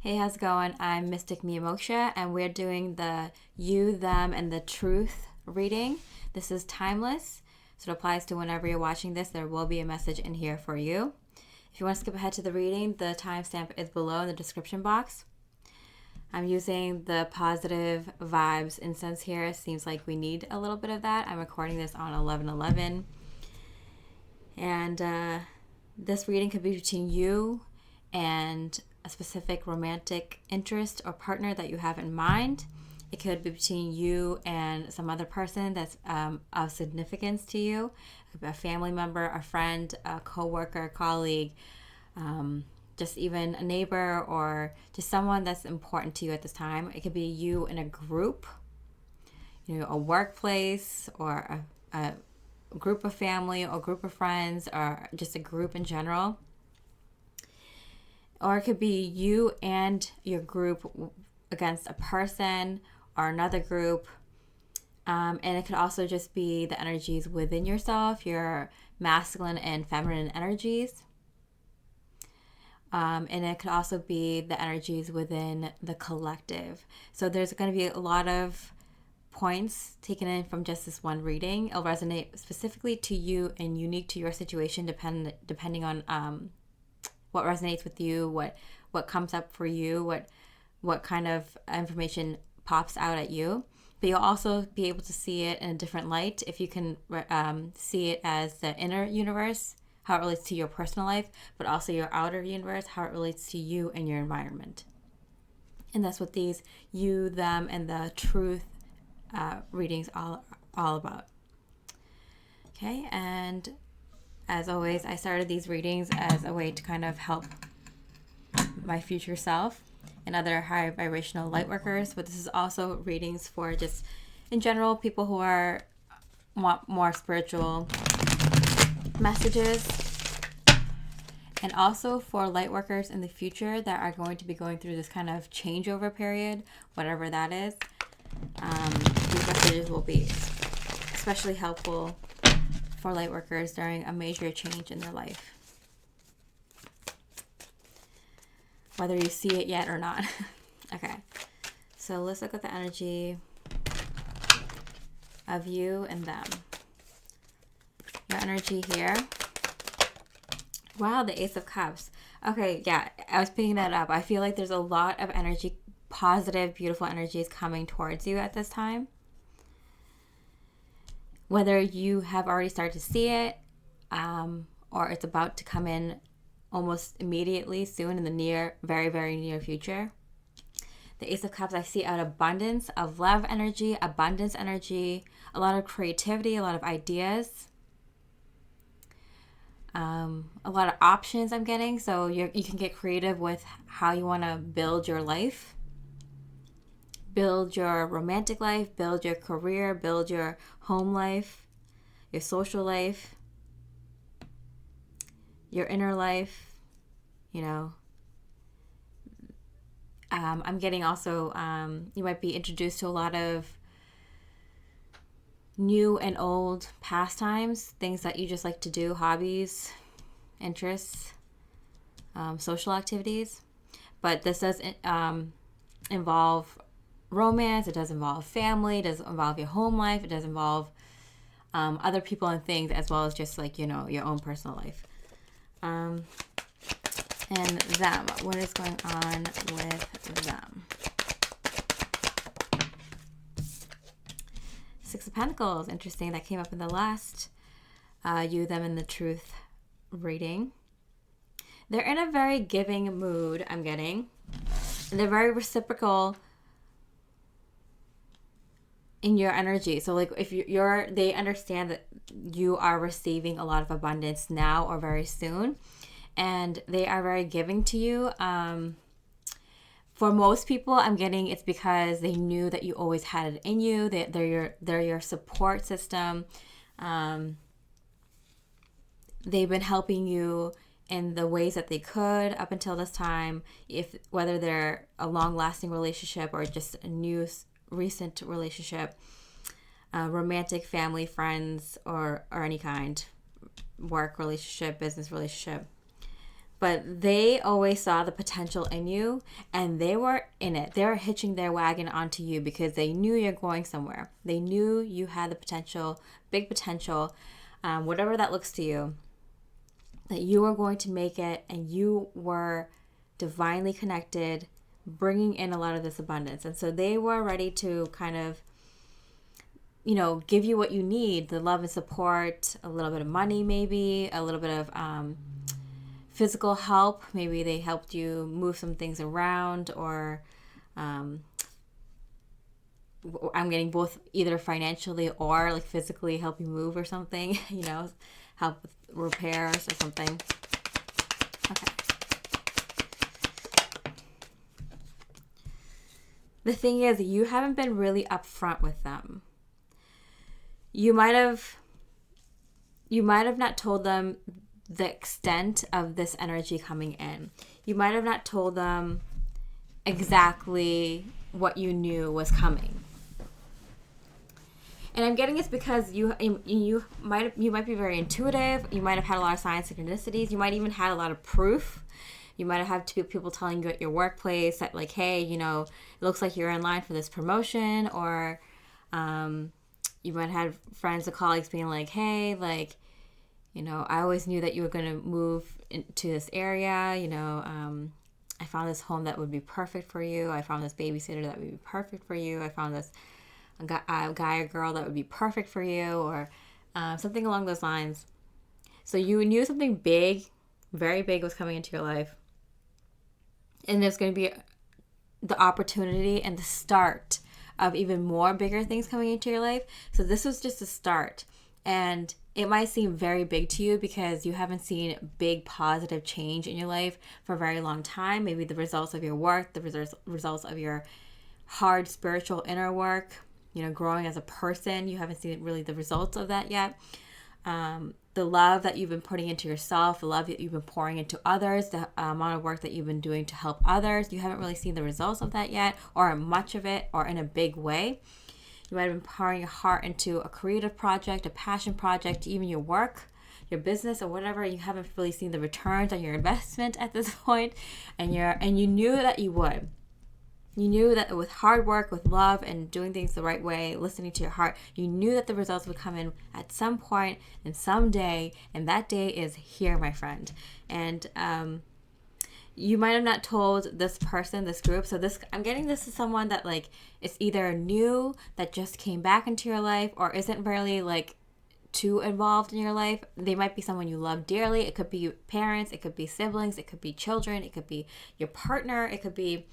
Hey, how's it going? I'm Mystic Miyamoksha, and we're doing the You, Them, and the Truth reading. This is timeless, so it applies to whenever you're watching this. There will be a message in here for you. If you want to skip ahead to the reading, the timestamp is below in the description box. I'm using the positive vibes incense here. It seems like we need a little bit of that. I'm recording this on 11/11. And this reading could be between you and a specific romantic interest or partner that you have in mind. It could be between you and some other person that's of significance to you. It could be a family member, a friend, a coworker, colleague, just even a neighbor, or just someone that's important to you at this time. It could be you in a group, a workplace, or a group of family or group of friends, or just a group in general. Or it could be you and your group against a person or another group. And it could also just be the energies within yourself, your masculine and feminine energies. And it could also be the energies within the collective. So there's going to be a lot of points taken in from just this one reading. It'll resonate specifically to you and unique to your situation, depending on what resonates with you, what comes up for you, what kind of information pops out at you. But you'll also be able to see it in a different light if you can see it as the inner universe, how it relates to your personal life, but also your outer universe, how it relates to you and your environment. And that's what these you, them, and the truth readings all about. Okay, and as always, I started these readings as a way to kind of help my future self and other high vibrational light workers, but this is also readings for just in general people who want more spiritual messages, and also for light workers in the future that are going to be going through this kind of changeover period, whatever that is. These messages will be especially helpful for light workers during a major change in their life, whether you see it yet or not. Okay, so let's look at the energy of you and them. Your energy here. Wow, the Ace of Cups. Okay, yeah, I was picking that up. I feel like there's a lot of energy, positive, beautiful energies coming towards you at this time. Whether you have already started to see it, or it's about to come in almost immediately, soon, in the very, very near future. The Ace of Cups, I see an abundance of love energy, abundance energy, a lot of creativity, a lot of ideas, a lot of options I'm getting. So you can get creative with how you want to build your life. Build your romantic life, build your career, build your home life, your social life, your inner life, I'm getting also, you might be introduced to a lot of new and old pastimes, things that you just like to do, hobbies, interests, social activities. But this does involve romance, it does involve family, it does involve your home life, it does involve other people and things, as well as just like, your own personal life. And them, what is going on with them? Six of Pentacles, interesting, that came up in the last You, Them, and the Truth reading. They're in a very giving mood, I'm getting. And they're very reciprocal in your energy. So like if they understand that you are receiving a lot of abundance now or very soon, and they are very giving to you. For most people, I'm getting it's because they knew that you always had it in you. They're your support system. They've been helping you in the ways that they could up until this time, whether they're a long-lasting relationship or just a new recent relationship, romantic, family, friends, or any kind, work relationship, business relationship. But they always saw the potential in you, and they were in it. They were hitching their wagon onto you because they knew you're going somewhere. They knew you had the potential, big potential, whatever that looks to you, that you were going to make it, and you were divinely connected, bringing in a lot of this abundance. And so they were ready to kind of, give you what you need, the love and support, a little bit of money, maybe a little bit of physical help. Maybe they helped you move some things around, or I'm getting both, either financially or like physically help you move or something, help with repairs or something. Okay. The thing is, you haven't been really upfront with them. You might have not told them the extent of this energy coming in. You might have not told them exactly what you knew was coming. And I'm getting it's because you might be very intuitive. You might have had a lot of signs, synchronicities. You might even had a lot of proof. You might have had people telling you at your workplace that, like, hey, it looks like you're in line for this promotion, or you might have had friends or colleagues being like, hey, like, I always knew that you were going to move into this area. I found this home that would be perfect for you. I found this babysitter that would be perfect for you. I found this a guy or girl that would be perfect for you, or something along those lines. So you knew something big, very big, was coming into your life. And there's going to be the opportunity and the start of even more bigger things coming into your life. So this was just a start. And it might seem very big to you because you haven't seen big positive change in your life for a very long time. Maybe the results of your work, the results of your hard spiritual inner work, growing as a person. You haven't seen really the results of that yet. The love that you've been putting into yourself, the love that you've been pouring into others, the amount of work that you've been doing to help others, you haven't really seen the results of that yet, or much of it, or in a big way. You might have been pouring your heart into a creative project, a passion project, even your work, your business, or whatever. You haven't really seen the returns on your investment at this point, and you knew that you would. You knew that with hard work, with love, and doing things the right way, listening to your heart, you knew that the results would come in at some point and someday, and that day is here, my friend. And you might have not told this person, this group. So I'm getting this is someone that, like, it's either new, that just came back into your life, or isn't really like too involved in your life. They might be someone you love dearly. It could be parents, it could be siblings, it could be children, it could be your partner, it could be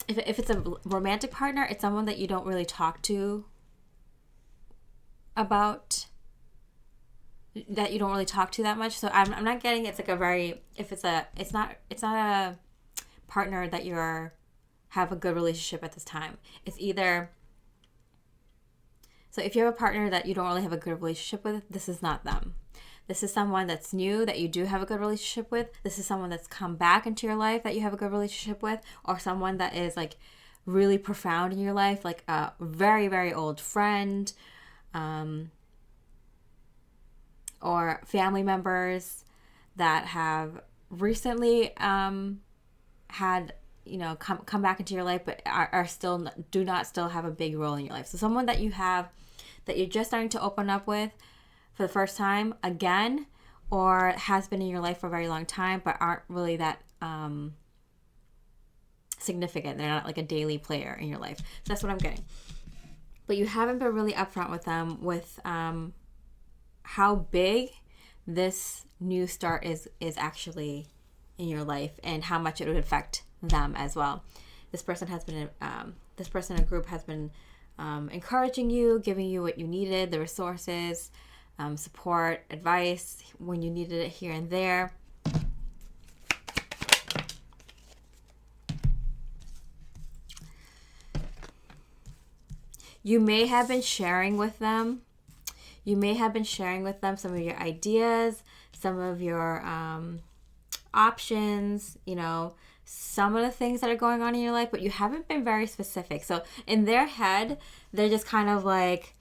if it's a romantic partner, it's someone that you don't really talk to about, that you don't really talk to that much. So I'm not getting it's like a very, it's not a partner that have a good relationship at this time. It's either, so if you have a partner that you don't really have a good relationship with, this is not them. This is someone that's new that you do have a good relationship with. This is someone that's come back into your life that you have a good relationship with, or someone that is like really profound in your life, like a very, very old friend, or family members that have recently had come back into your life, but are still do not still have a big role in your life. So someone that you have that you're just starting to open up with for the first time again, or has been in your life for a very long time, but aren't really that significant. They're not like a daily player in your life. So that's what I'm getting. But you haven't been really upfront with them with how big this new start is actually in your life, and how much it would affect them as well. This person in a group has been encouraging you, giving you what you needed, the resources, support, advice when you needed it here and there. You may have been sharing with them. Some of your ideas, some of your options, some of the things that are going on in your life, but you haven't been very specific. So in their head, they're just kind of like,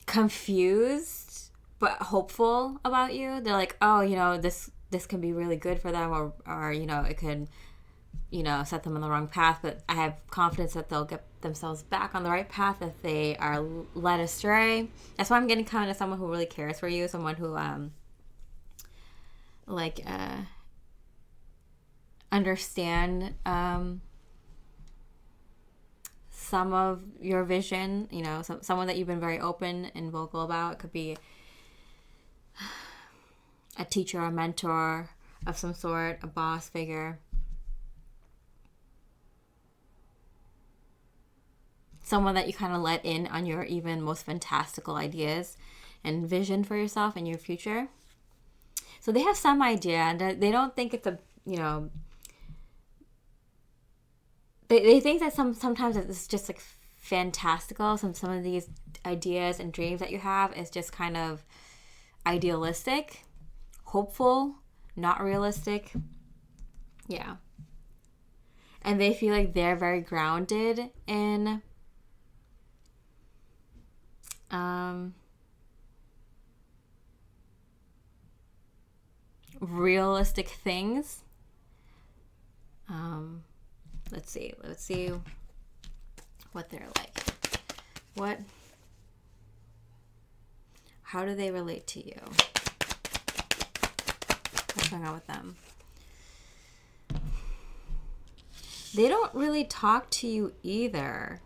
confused but hopeful about you. They're like, oh, this can be really good for them, or it could, set them on the wrong path. But I have confidence that they'll get themselves back on the right path if they are led astray. That's why I'm getting kind of someone who really cares for you, someone who understand some of your vision, someone that you've been very open and vocal about. It could be a teacher, a mentor of some sort, a boss figure. Someone that you kind of let in on your even most fantastical ideas and vision for yourself and your future. So they have some idea, and they don't think it's they think that sometimes it's just like fantastical. Some of these ideas and dreams that you have is just kind of idealistic, hopeful, not realistic. Yeah. And they feel like they're very grounded in realistic things. Let's see what they're like. How do they relate to you? What's going on with them? They don't really talk to you either.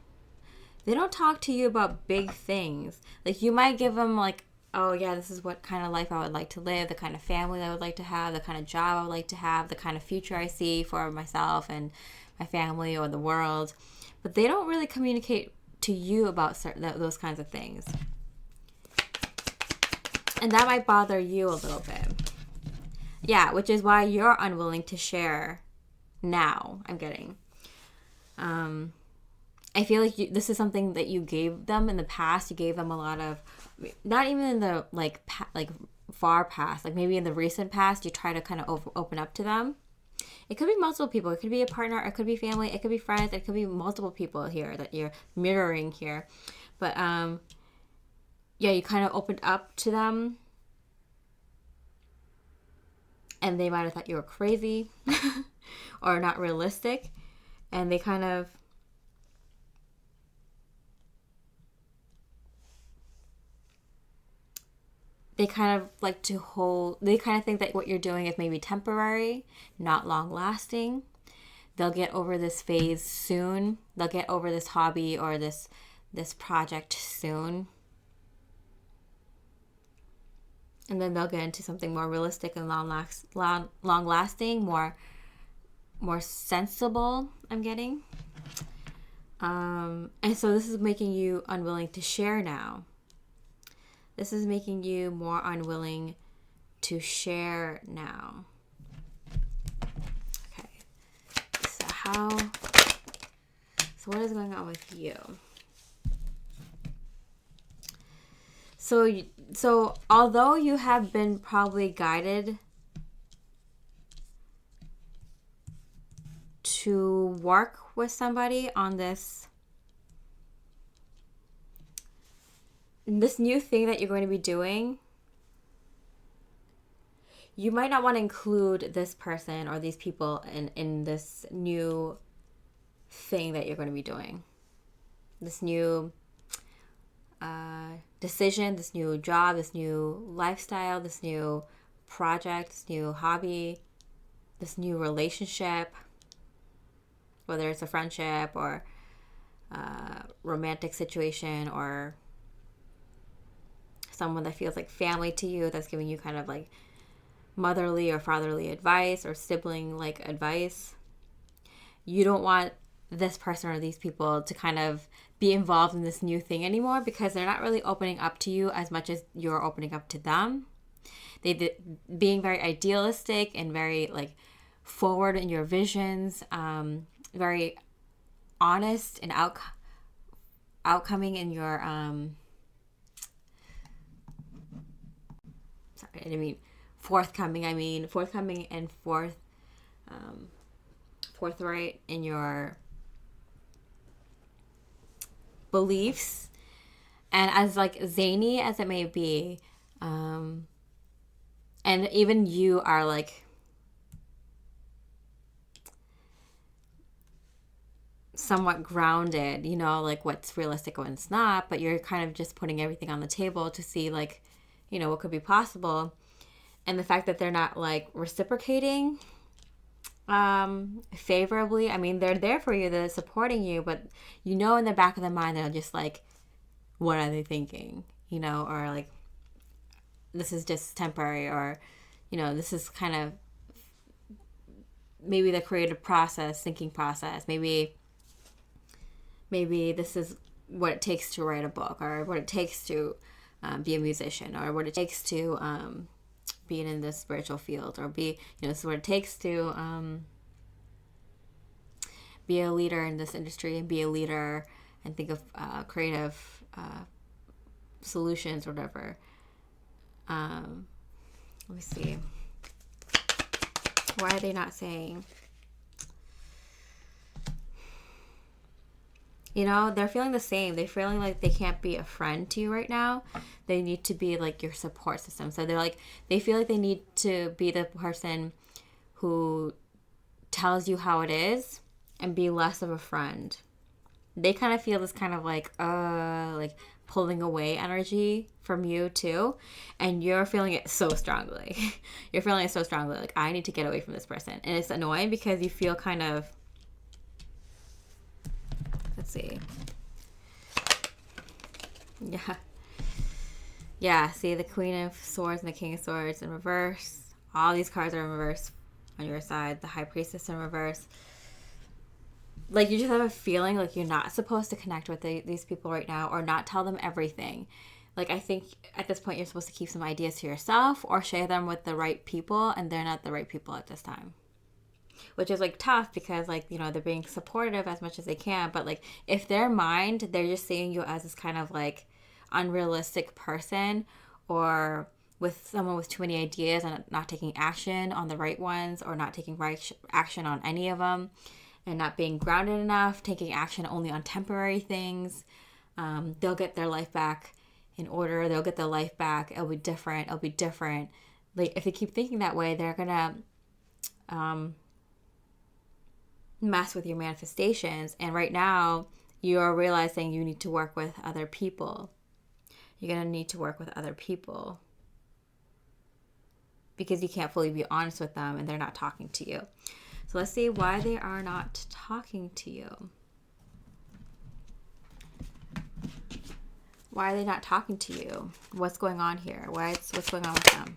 They don't talk to you about big things. Like, you might give them like, oh yeah, this is what kind of life I would like to live, the kind of family I would like to have, the kind of job I would like to have, the kind of future I see for myself and my family or the world. But they don't really communicate to you about those kinds of things. And that might bother you a little bit. Yeah, which is why you're unwilling to share now, I'm getting. I feel like this is something that you gave them in the past. You gave them a lot of, not even in the far past, like maybe in the recent past, you try to kind of open up to them. It could be multiple people. It could be a partner. It could be family. It could be friends. It could be multiple people here that you're mirroring here. But yeah, you kind of opened up to them, and they might have thought you were crazy or not realistic, and they kind of like to hold, they kind of think that what you're doing is maybe temporary, not long lasting. They'll get over this phase soon. They'll get over this hobby or this project soon. And then they'll get into something more realistic and long lasting, more sensible, I'm getting. And so this is making you unwilling to share now. This is making you more unwilling to share now. Okay. So what is going on with you? So although you have been probably guided to work with somebody on this new thing that you're going to be doing, you might not want to include this person or these people in this new thing that you're going to be doing. This new decision, this new job, this new lifestyle, this new project, this new hobby, this new relationship, whether it's a friendship or a romantic situation or someone that feels like family to you, that's giving you kind of like motherly or fatherly advice or sibling like advice. You don't want this person or these people to kind of be involved in this new thing anymore because they're not really opening up to you as much as you're opening up to them. They being very idealistic and very like forward in your visions, very honest and outcoming in your forthcoming and forthright in your beliefs And as like zany as it may be, and even you are like somewhat grounded, you know, like what's realistic and what's not, but you're kind of just putting everything on the table to see like, you know, what could be possible. And the fact that they're not like reciprocating favorably, I mean, they're there for you, they're supporting you, but you know in the back of their mind they're just like, what are they thinking, you know, or like this is just temporary, or you know, this is kind of maybe the creative process, thinking process, maybe this is what it takes to write a book, or what it takes to be a musician, or what it takes to be in the spiritual field, or be, you know, this is what it takes to be a leader in this industry and be a leader and think of creative solutions or whatever. Let me see. Why are they not saying? You know, they're feeling the same. They're feeling like they can't be a friend to you right now. They need to be like your support system. So they're like, they feel like they need to be the person who tells you how it is and be less of a friend. They kind of feel this kind of like pulling away energy from you too. And you're feeling it so strongly. You're feeling it so strongly. Like, I need to get away from this person. And it's annoying because you feel kind of, let's see. Yeah, see the Queen of Swords and the King of Swords in reverse. All these cards are in reverse on your side. The High Priestess in reverse. Like, you just have a feeling like you're not supposed to connect with these people right now, or not tell them everything. Like, I think at this point you're supposed to keep some ideas to yourself or share them with the right people, and they're not the right people at this time. Which is like tough because, like, you know, they're being supportive as much as they can, but like if their mind, they're just seeing you as this kind of like unrealistic person, or with someone with too many ideas and not taking action on the right ones, or not taking right action on any of them, and not being grounded enough, taking action only on temporary things. They'll get their life back in order. They'll get their life back. It'll be different. Like, if they keep thinking that way, they're gonna mess with your manifestations. And right now you're realizing you need to work with other people. You're going to need to work with other people because you can't fully be honest with them and they're not talking to you. So let's see why they are not talking to you. Why are they not talking to you? What's going on here? What's going on with them?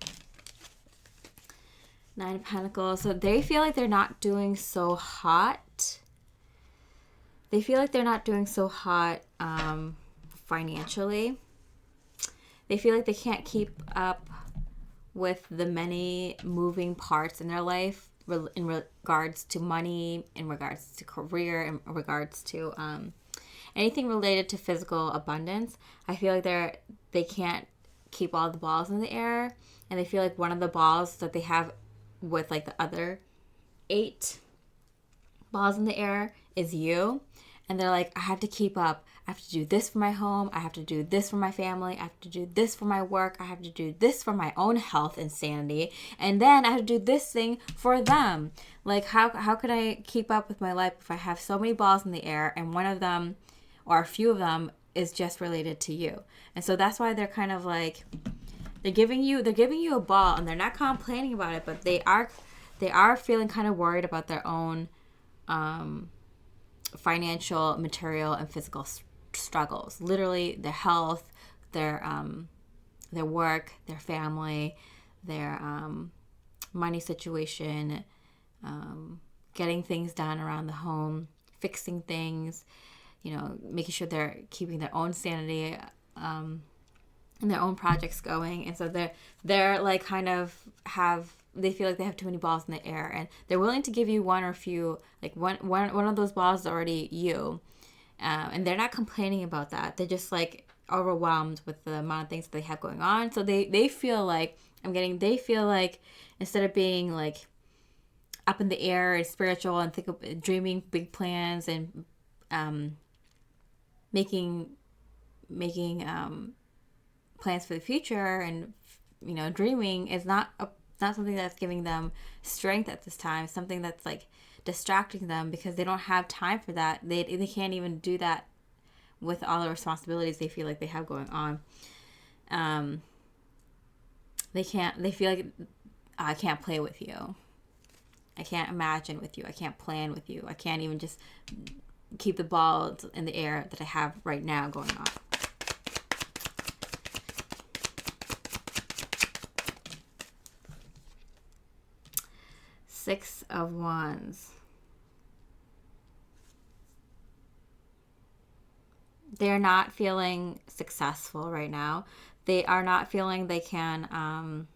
Nine of Pentacles. So they feel like they're not doing so hot. They feel like they're not doing so hot financially. They feel like they can't keep up with the many moving parts in their life in regards to money, in regards to career, in regards to anything related to physical abundance. I feel like they can't keep all the balls in the air, and they feel like one of the balls that they have with like the other 8 balls in the air is you. And they're like, I have to keep up. I have to do this for my home. I have to do this for my family. I have to do this for my work. I have to do this for my own health and sanity. And then I have to do this thing for them. Like, how could I keep up with my life if I have so many balls in the air and one of them or a few of them is just related to you? And so that's why they're kind of like, they're giving you a ball, and they're not complaining about it, but they are feeling kind of worried about their own financial, material, and physical struggles. Literally, their health, their work, their family, their money situation, getting things done around the home, fixing things, you know, making sure they're keeping their own sanity and their own projects going. And so they're like kind of they feel like they have too many balls in the air, and they're willing to give you one or a few, like one of those balls is already you, and they're not complaining about that. They're just like overwhelmed with the amount of things that they have going on. So they feel like they feel like instead of being like up in the air and spiritual and dreaming big plans and making making plans for the future and, dreaming is not something that's giving them strength at this time. Something that's like distracting them because they don't have time for that. They can't even do that with all the responsibilities they feel like they have going on. They feel like, I can't play with you. I can't imagine with you. I can't plan with you. I can't even just keep the ball in the air that I have right now going on. Six of Wands. They're not feeling successful right now. They are not feeling they can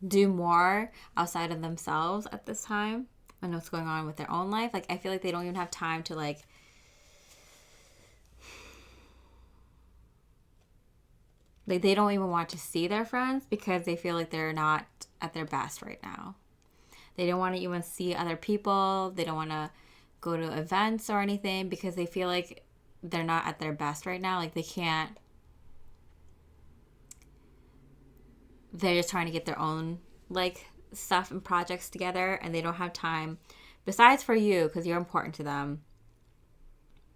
do more outside of themselves at this time and what's going on with their own life. Like, I feel like they don't even have time to like they don't even want to see their friends because they feel like they're not at their best right now. They don't want to even see other people. They don't want to go to events or anything because they feel like they're not at their best right now. Like, they can't. They're just trying to get their own like stuff and projects together, and they don't have time. Besides for you, because you're important to them,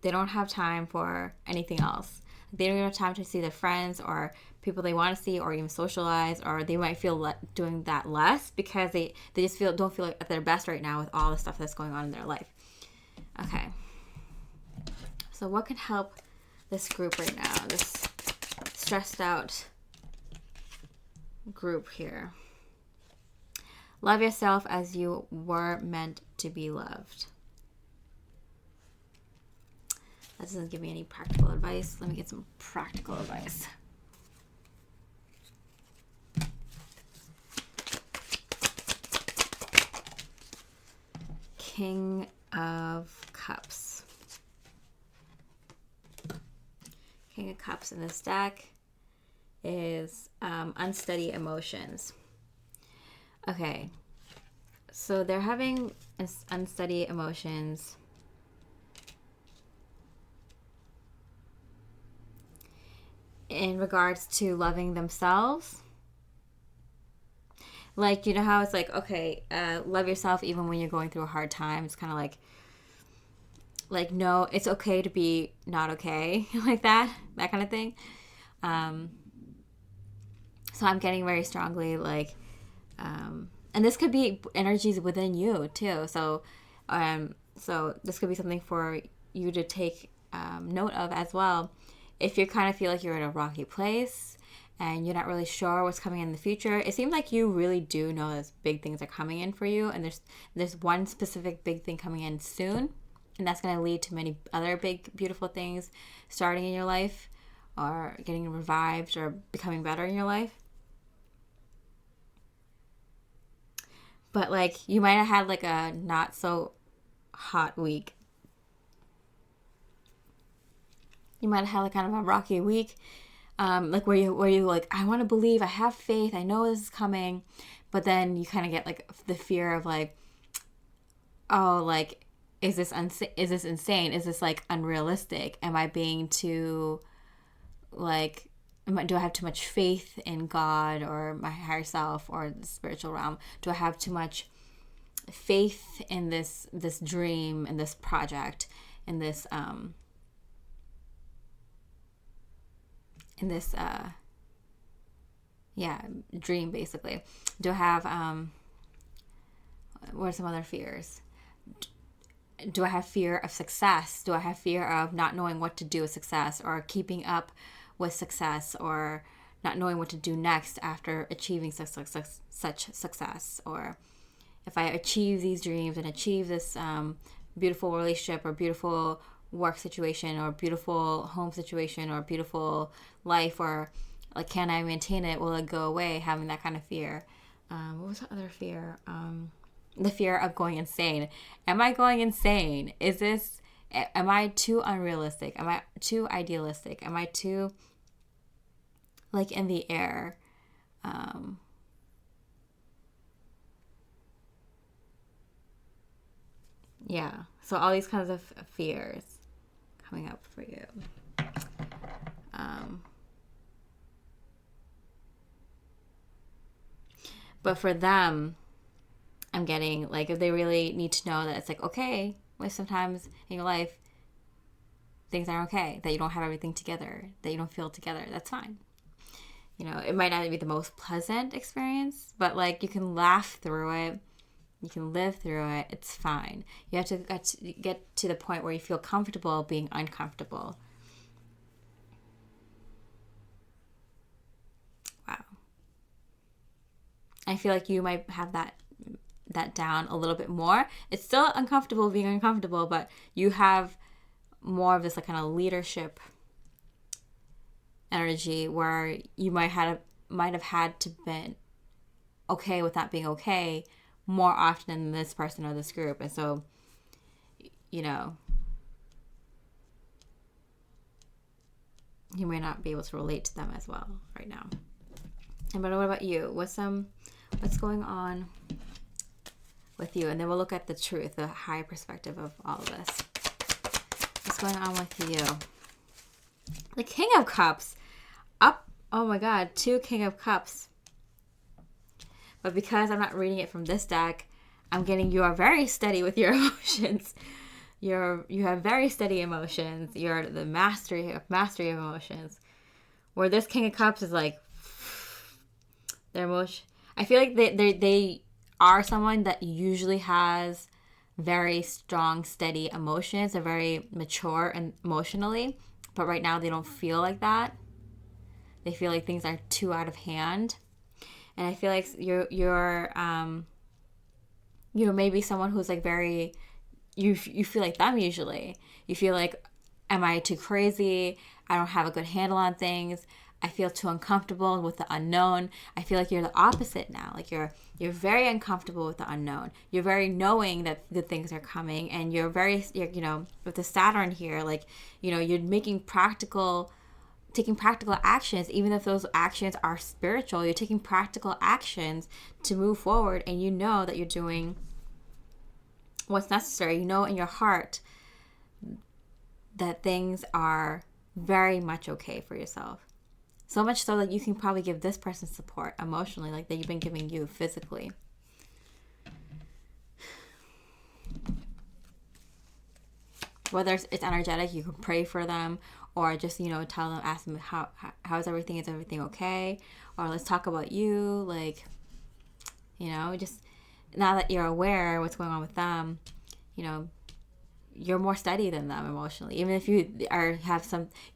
they don't have time for anything else. They don't even have time to see their friends or people they want to see or even socialize, or they might feel doing that less because they just don't feel like at their best right now with all the stuff that's going on in their life. Okay. So what can help this group right now? This stressed out group here. Love yourself as you were meant to be loved. That doesn't give me any practical advice. Let me get some practical advice. King of Cups. King of Cups in this deck is unsteady emotions. Okay, so they're having unsteady emotions in regards to loving themselves. Like, you know how it's like, okay, love yourself even when you're going through a hard time. It's kind of like, no, it's okay to be not okay, like that kind of thing. So I'm getting very strongly like, and this could be energies within you too. So this could be something for you to take note of as well. If you kind of feel like you're in a rocky place and you're not really sure what's coming in the future, it seems like you really do know that big things are coming in for you, and there's one specific big thing coming in soon, and that's going to lead to many other big, beautiful things starting in your life or getting revived or becoming better in your life. But like, you might have had like a not so hot week. You might have had like kind of a rocky week, like where you like, I want to believe, I have faith, I know this is coming, but then you kind of get like the fear of like, oh, like, is this insane? Is this like unrealistic? Am I being too like? Do I have too much faith in God or my higher self or the spiritual realm? Do I have too much faith in this dream and this project and this dream basically? Do I have what are some other fears? Do I have fear of success? Do I have fear of not knowing what to do with success or keeping up with success or not knowing what to do next after achieving such success? Or if I achieve these dreams and achieve this beautiful relationship or beautiful work situation or beautiful home situation or beautiful life, or like, can I maintain it? Will it go away? Having that kind of fear. What was the other fear? The fear of going insane. Am I going insane? Am I too unrealistic? Am I too idealistic? Am I too like in the air? So all these kinds of fears coming up for you. But for them, I'm getting, like, if they really need to know that it's like, okay, like sometimes in your life, things aren't okay, that you don't have everything together, that you don't feel together, that's fine. You know, it might not be the most pleasant experience, but like you can laugh through it. You can live through it. It's fine. You have to get to the point where you feel comfortable being uncomfortable. Wow. I feel like you might have that down a little bit more. It's still uncomfortable being uncomfortable, but you have more of this like kind of leadership energy where you might have had to been okay with not being okay more often than this person or this group. And so, you know, you may not be able to relate to them as well right now. And but what about you? What's going on with you? And then we'll look at the truth, the high perspective of all of this. What's going on with you? The King of Cups. Up. Oh my God. 2 King of Cups. But because I'm not reading it from this deck, I'm getting you are very steady with your emotions. You have very steady emotions. You're the mastery of emotions. Where this King of Cups is like their emotion. I feel like they are someone that usually has very strong, steady emotions. They're very mature and emotionally, but right now they don't feel like that. They feel like things are too out of hand. And I feel like you're maybe someone who's like very, you feel like them usually. You feel like, am I too crazy? I don't have a good handle on things. I feel too uncomfortable with the unknown. I feel like you're the opposite now. Like you're very uncomfortable with the unknown. You're very knowing that good things are coming, and you're with the Saturn here, like, you're taking practical actions, even if those actions are spiritual. You're taking practical actions to move forward, and you know that you're doing what's necessary. You know in your heart that things are very much okay for yourself. So much so that you can probably give this person support emotionally, like that you've been giving you physically. Whether it's energetic, you can pray for them, or just, tell them, ask them, how's everything? Is everything okay? Or let's talk about you. Like, just now that you're aware what's going on with them, you're more steady than them emotionally. Even if you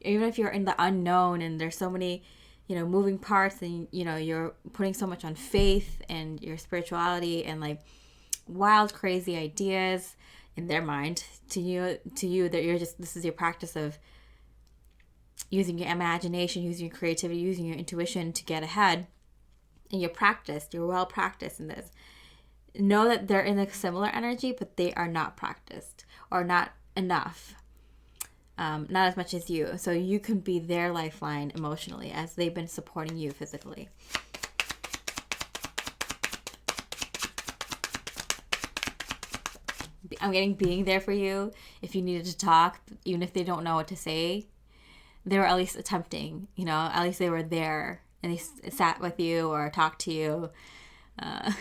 even if you're in the unknown and there's so many, moving parts, and, you're putting so much on faith and your spirituality and like wild, crazy ideas in their mind to you that this is your practice of using your imagination, using your creativity, using your intuition to get ahead. And you're well practiced in this. Know that they're in a similar energy, but they are not practiced or not enough. Not as much as you. So you can be their lifeline emotionally as they've been supporting you physically. I'm getting being there for you if you needed to talk, even if they don't know what to say. They were at least attempting, at least they were there and they sat with you or talked to you,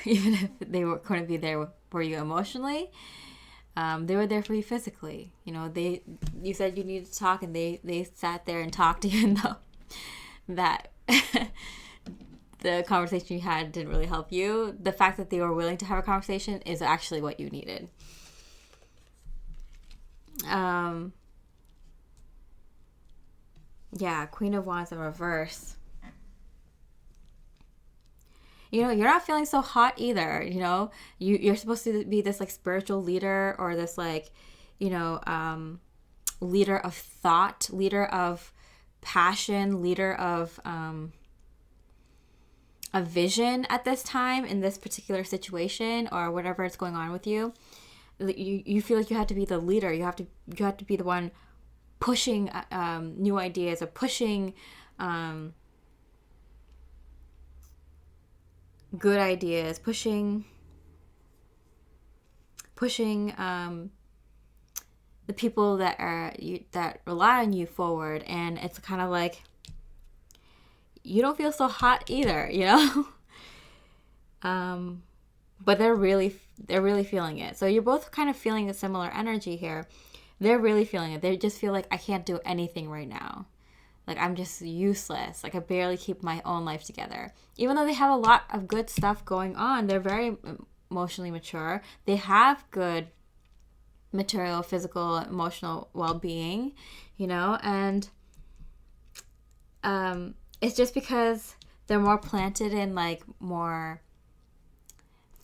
even if they couldn't be there for you emotionally. They were there for you physically. You said you needed to talk, and they sat there and talked to you, even though that the conversation you had didn't really help you. The fact that they were willing to have a conversation is actually what you needed. Queen of Wands in reverse. You're not feeling so hot either. You're supposed to be this like spiritual leader, or this like, leader of thought, leader of passion, leader of a vision at this time in this particular situation or whatever is going on with you. You feel like you have to be the leader. You have to be the one pushing new ideas, or pushing good ideas, pushing the people that rely on you forward. And it's kind of like you don't feel so hot either, But they're really feeling it. So you're both kind of feeling a similar energy here. They're really feeling it. They just feel like I can't do anything right now. Like I'm just useless. Like I barely keep my own life together. Even though they have a lot of good stuff going on, they're very emotionally mature. They have good material, physical, emotional well-being, and it's just because they're more planted in like more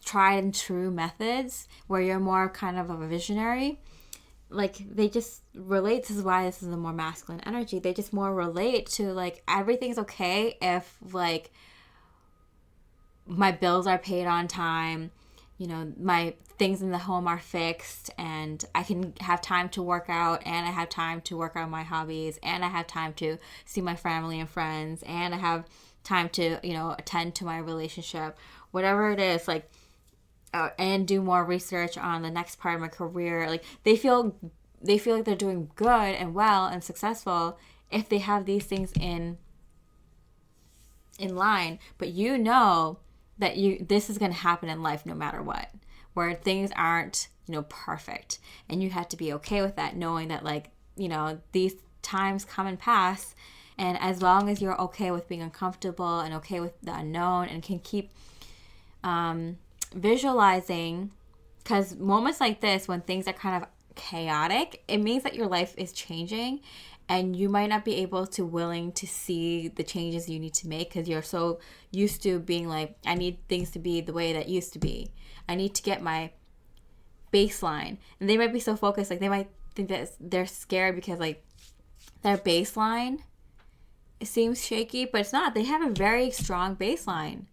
tried and true methods where you're more kind of a visionary. Like they just relate. This is why this is a more masculine energy. They just more relate to like everything's okay if like my bills are paid on time, my things in the home are fixed, and I can have time to work out, and I have time to work on my hobbies, and I have time to see my family and friends, and I have time to, attend to my relationship, whatever it is, like, and do more research on the next part of my career. Like they feel like they're doing good and well and successful if they have these things in line, but that this is going to happen in life no matter what, where things aren't perfect, and you have to be okay with that, knowing that like these times come and pass, and as long as you're okay with being uncomfortable and okay with the unknown and can keep visualizing, because moments like this when things are kind of chaotic, it means that your life is changing, and you might not be able to willing to see the changes you need to make because you're so used to being like, I need things to be the way that used to be. I need to get my baseline. And they might be so focused, like they might think that they're scared because like their baseline, it seems shaky, but it's not. They have a very strong baseline.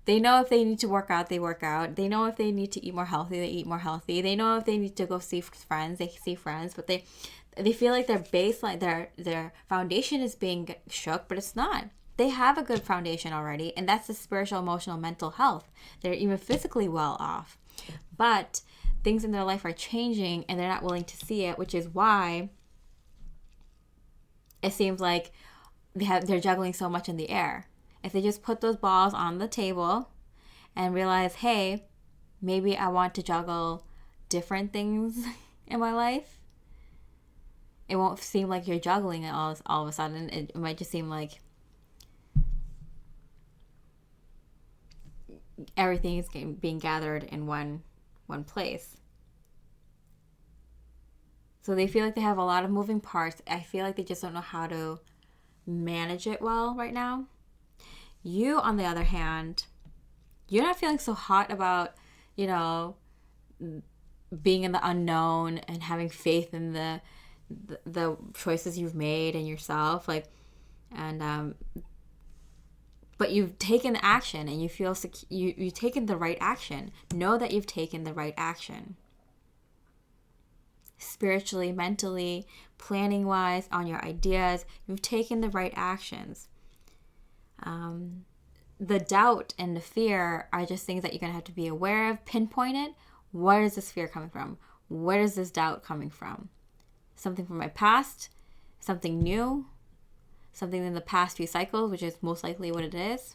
They know if they need to work out, they work out. They know if they need to eat more healthy, they eat more healthy. They know if they need to go see friends, they see friends. But they feel like their baseline, their foundation is being shook, but it's not. They have a good foundation already, and that's the spiritual, emotional, mental health. They're even physically well off. But things in their life are changing, and they're not willing to see it, which is why it seems like they're juggling so much in the air. If they just put those balls on the table and realize, hey, maybe I want to juggle different things in my life, it won't seem like you're juggling it all of a sudden. It might just seem like everything is being gathered in one place. So they feel like they have a lot of moving parts. I feel like they just don't know how to manage it well right now. You, on the other hand, you're not feeling so hot about, being in the unknown and having faith in the choices you've made and yourself, like, and but you've taken action and you feel you've taken the right action. Know that you've taken the right action. Spiritually, mentally, planning wise, on your ideas, you've taken the right actions. The doubt and the fear are just things that you're going to have to be aware of, pinpoint it. Where is this fear coming from? Where is this doubt coming from? Something from my past, something new, something in the past few cycles, which is most likely what it is.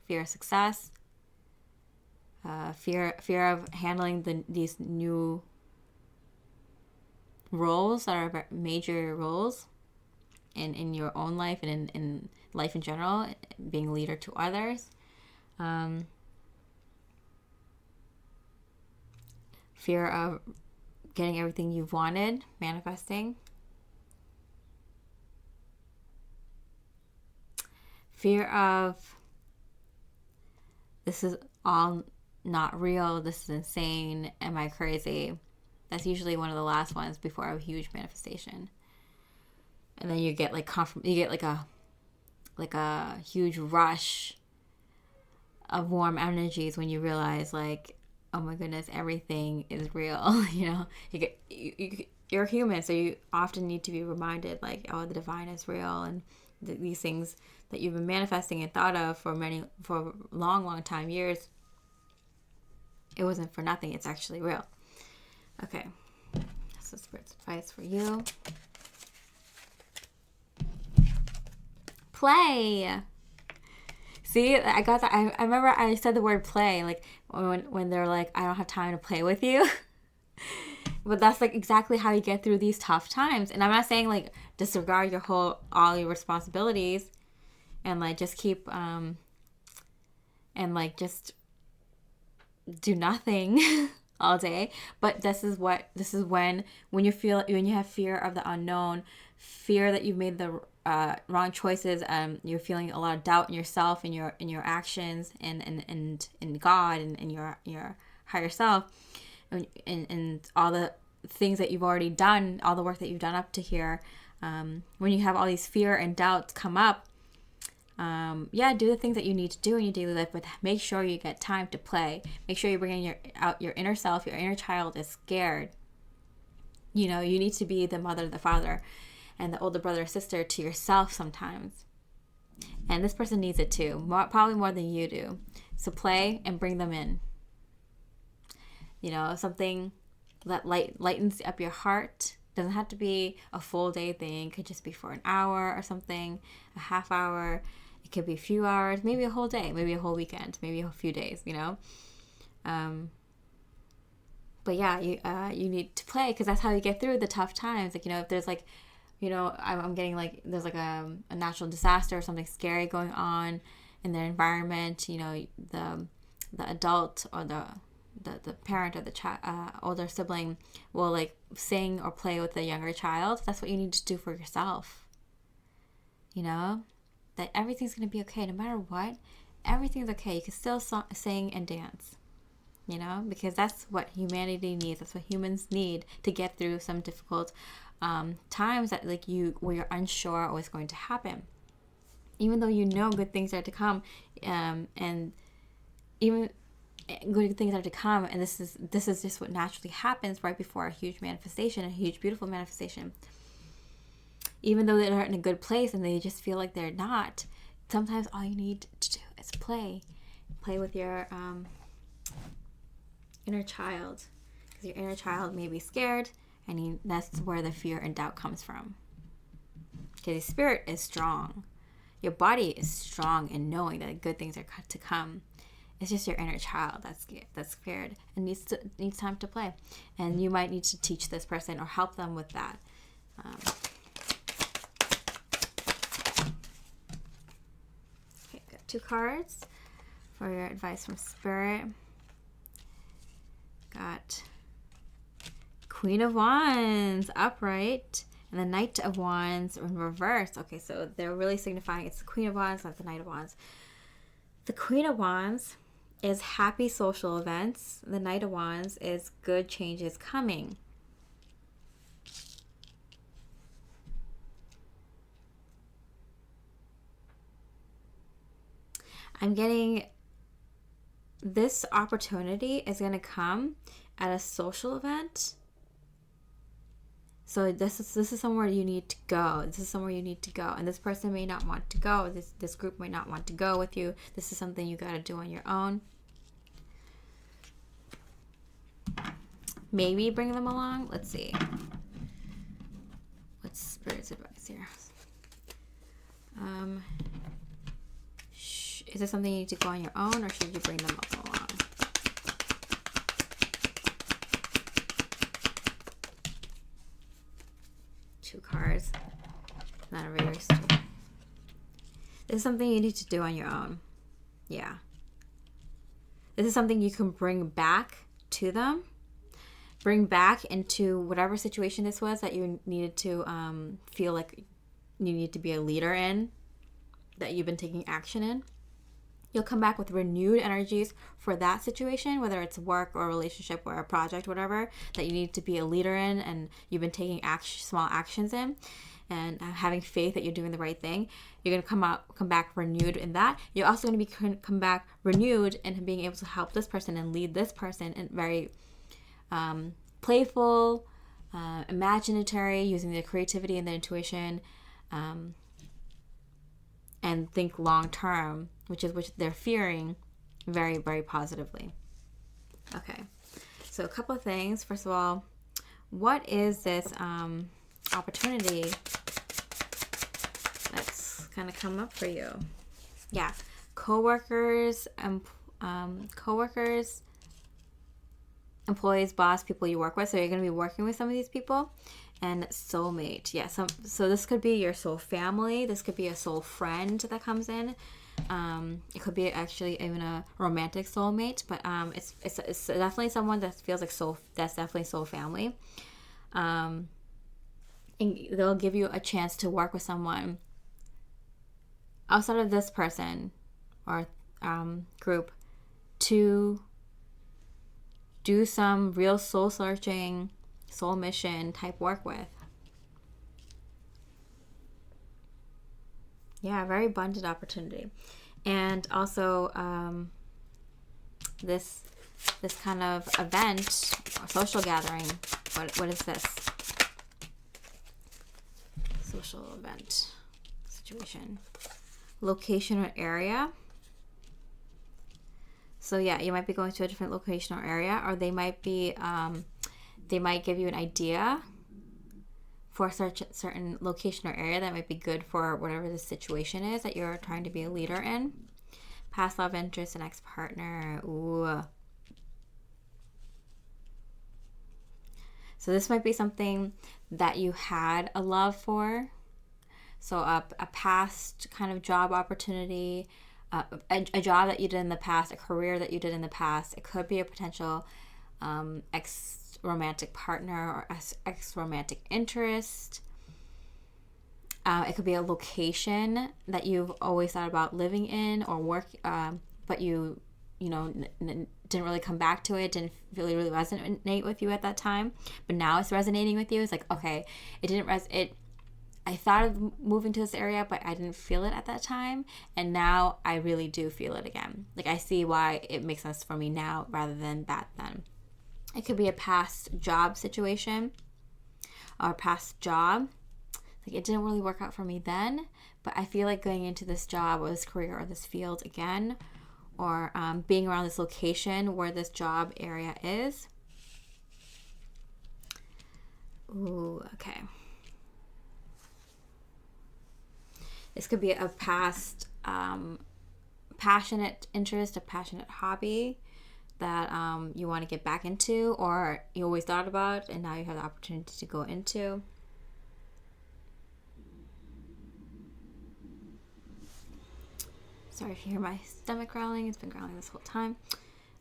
Fear of success, fear of handling these new roles that are major roles in your own life and in life in general, being a leader to others. Fear of getting everything you've wanted, manifesting. Fear of this is all not real, this is insane, am I crazy? That's usually one of the last ones before a huge manifestation. And then you get like a huge rush of warm energies when you realize like, oh my goodness, everything is real. You're human, so you often need to be reminded like, oh, the divine is real, and these things that you've been manifesting and thought of for a long time, years, it wasn't for nothing. It's actually real. Okay, that's the spirit's advice for you. Play. See, I got that. I remember I said the word play, like when they're like, I don't have time to play with you. But that's like exactly how you get through these tough times. And I'm not saying like disregard all your responsibilities and like just keep and like just do nothing all day. But this is when you have fear of the unknown, fear that you've made the wrong choices, you're feeling a lot of doubt in yourself and in your actions and in God and in your higher self, and all the things that you've already done, all the work that you've done up to here. When you have all these fear and doubts come up, do the things that you need to do in your daily life, but make sure you get time to play. Make sure you're bringing out your inner self. Your inner child is scared. You need to be the mother, the father, and the older brother or sister to yourself sometimes. And this person needs it too, probably more than you do. So play and bring them in. Something that lightens up your heart. Doesn't have to be a full day thing. It could just be for an hour or something, a half hour. It could be a few hours, maybe a whole day, maybe a whole weekend, maybe a few days, But yeah, you need to play because that's how you get through the tough times. Like, if there's like, I'm getting like, there's like a natural disaster or something scary going on in their environment, the adult or the parent or the older sibling will like sing or play with the younger child. That's what you need to do for yourself. That everything's going to be okay no matter what. Everything's okay. You can still sing and dance. Because that's what humanity needs. That's what humans need to get through some difficult times that where you're unsure what's going to happen. Even though good things are to come, and even good things are to come, and this is just what naturally happens right before a huge manifestation, a huge beautiful manifestation. Even though they're in a good place and they just feel like they're not, sometimes all you need to do is play with your inner child, because your inner child may be scared, and that's where the fear and doubt comes from. Okay, the spirit is strong, your body is strong in knowing that good things are to come. It's just your inner child that's scared and needs time to play. And you might need to teach this person or help them with that. Okay, got 2 cards for your advice from Spirit. Got Queen of Wands upright and the Knight of Wands in reverse. Okay, so they're really signifying it's the Queen of Wands, not the Knight of Wands. The Queen of Wands is happy social events. The Knight of Wands is good changes coming. I'm getting this opportunity is going to come at a social event. So this is somewhere you need to go. This is somewhere you need to go. And this person may not want to go. This group may not want to go with you. This is something you got to do on your own. Maybe bring them along. Let's see. What's Spirit's advice here? Is this something you need to go on your own, or should you bring them along? Two cards. Not a reverse. This is something you need to do on your own. Yeah. This is something you can bring back to them. Bring back into whatever situation this was that you needed to feel like you need to be a leader in, that you've been taking action in. You'll come back with renewed energies for that situation, whether it's work or a relationship or a project, whatever, that you need to be a leader in and you've been taking small actions in, and having faith that you're doing the right thing. You're going to come back renewed in that. You're also going to come back renewed in being able to help this person and lead this person in very playful, imaginatory, using their creativity and their intuition, and think long term, which they're fearing, very, very positively. Okay, so a couple of things. First of all, what is this opportunity that's kind of come up for you? Yeah, coworkers, coworkers, employees, boss, people you work with. So you're going to be working with some of these people. And soulmate. Yeah, so this could be your soul family. This could be a soul friend that comes in. It could be actually even a romantic soulmate, but it's definitely someone that feels like soul. That's definitely soul family. And they'll give you a chance to work with someone outside of this person or group to do some real soul searching, soul mission type work with. Yeah, very abundant opportunity. And also this kind of event or social gathering. What is this? Social event situation. Location or area. So yeah, you might be going to a different location or area, or they might be they might give you an idea for a certain location or area that might be good for whatever the situation is that you're trying to be a leader in. Past love interest, an ex-partner. Ooh. So this might be something that you had a love for. So a past kind of job opportunity, a job that you did in the past, a career that you did in the past. It could be a potential ex-romantic partner or ex-romantic interest. It could be a location that you've always thought about living in or work, but you didn't really come back to it, didn't really resonate with you at that time, but now it's resonating with you. It's like, okay, I thought of moving to this area, but I didn't feel it at that time, and now I really do feel it again. Like, I see why it makes sense for me now rather than back then. It could be a past job situation or past job. Like, it didn't really work out for me then, but I feel like going into this job or this career or this field again, or being around this location where this job area is. Ooh, okay. This could be a past passionate interest, a passionate hobby that you want to get back into, or you always thought about and now you have the opportunity to go into. Sorry if you hear my stomach growling. It's been growling this whole time.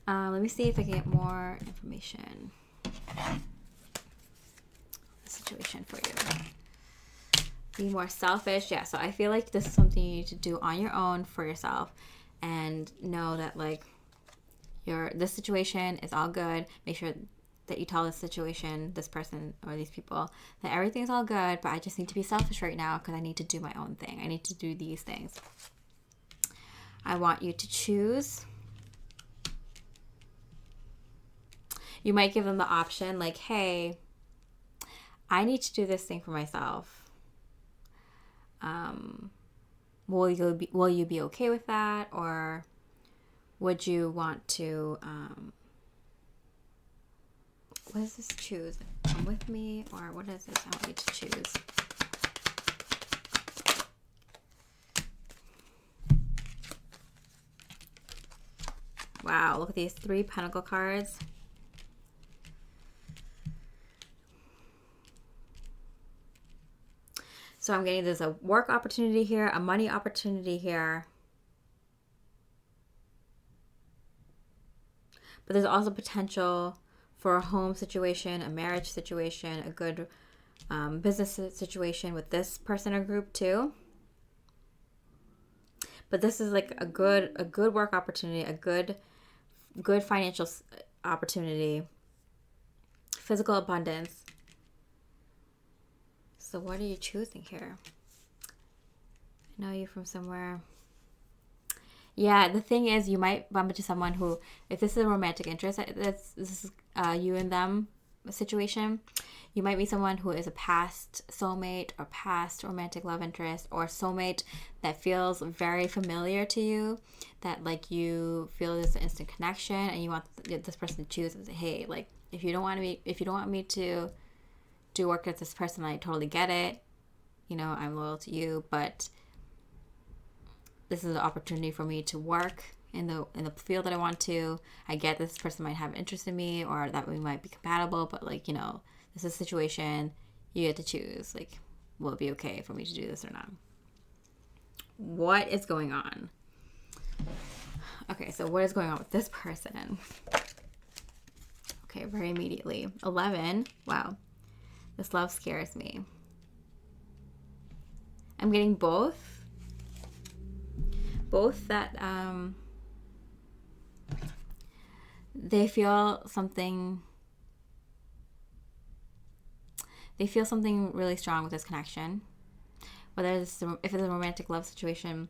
Let me see if I can get more information. The situation for you. Be more selfish. Yeah, so I feel like this is something you need to do on your own for yourself, and know that like this situation is all good. Make sure that you tell this situation, this person or these people, that everything's all good, but I just need to be selfish right now because I need to do my own thing. I need to do these things. I want you to choose. You might give them the option like, hey, I need to do this thing for myself. Will you be okay with that? Or would you want to, what is this choose? Come with me? Or what is this? I want you to choose. Wow, look at these 3 pentacle cards. So I'm getting there's a work opportunity here, a money opportunity here. But there's also potential for a home situation, a marriage situation, a good business situation with this person or group too. But this is like a good work opportunity, a good financial opportunity, physical abundance. So what are you choosing here? I know you from somewhere. Yeah, the thing is, you might bump into someone who, if this is a romantic interest, this is you and them situation, you might meet someone who is a past soulmate or past romantic love interest or soulmate that feels very familiar to you, that like you feel this instant connection and you want this person to choose and say, hey, like if you don't want me to do work with this person, I totally get it. You know, I'm loyal to you, but this is an opportunity for me to work in the field that I want to. I get this person might have interest in me, or that we might be compatible, but like, you know, this is a situation. You get to choose, like, will it be okay for me to do this or not? What is going on? Okay, so what is going on with this person? Okay, very immediately. 11. Wow. This love scares me. I'm getting both. Both that they feel something really strong with this connection. Whether if it's a romantic love situation,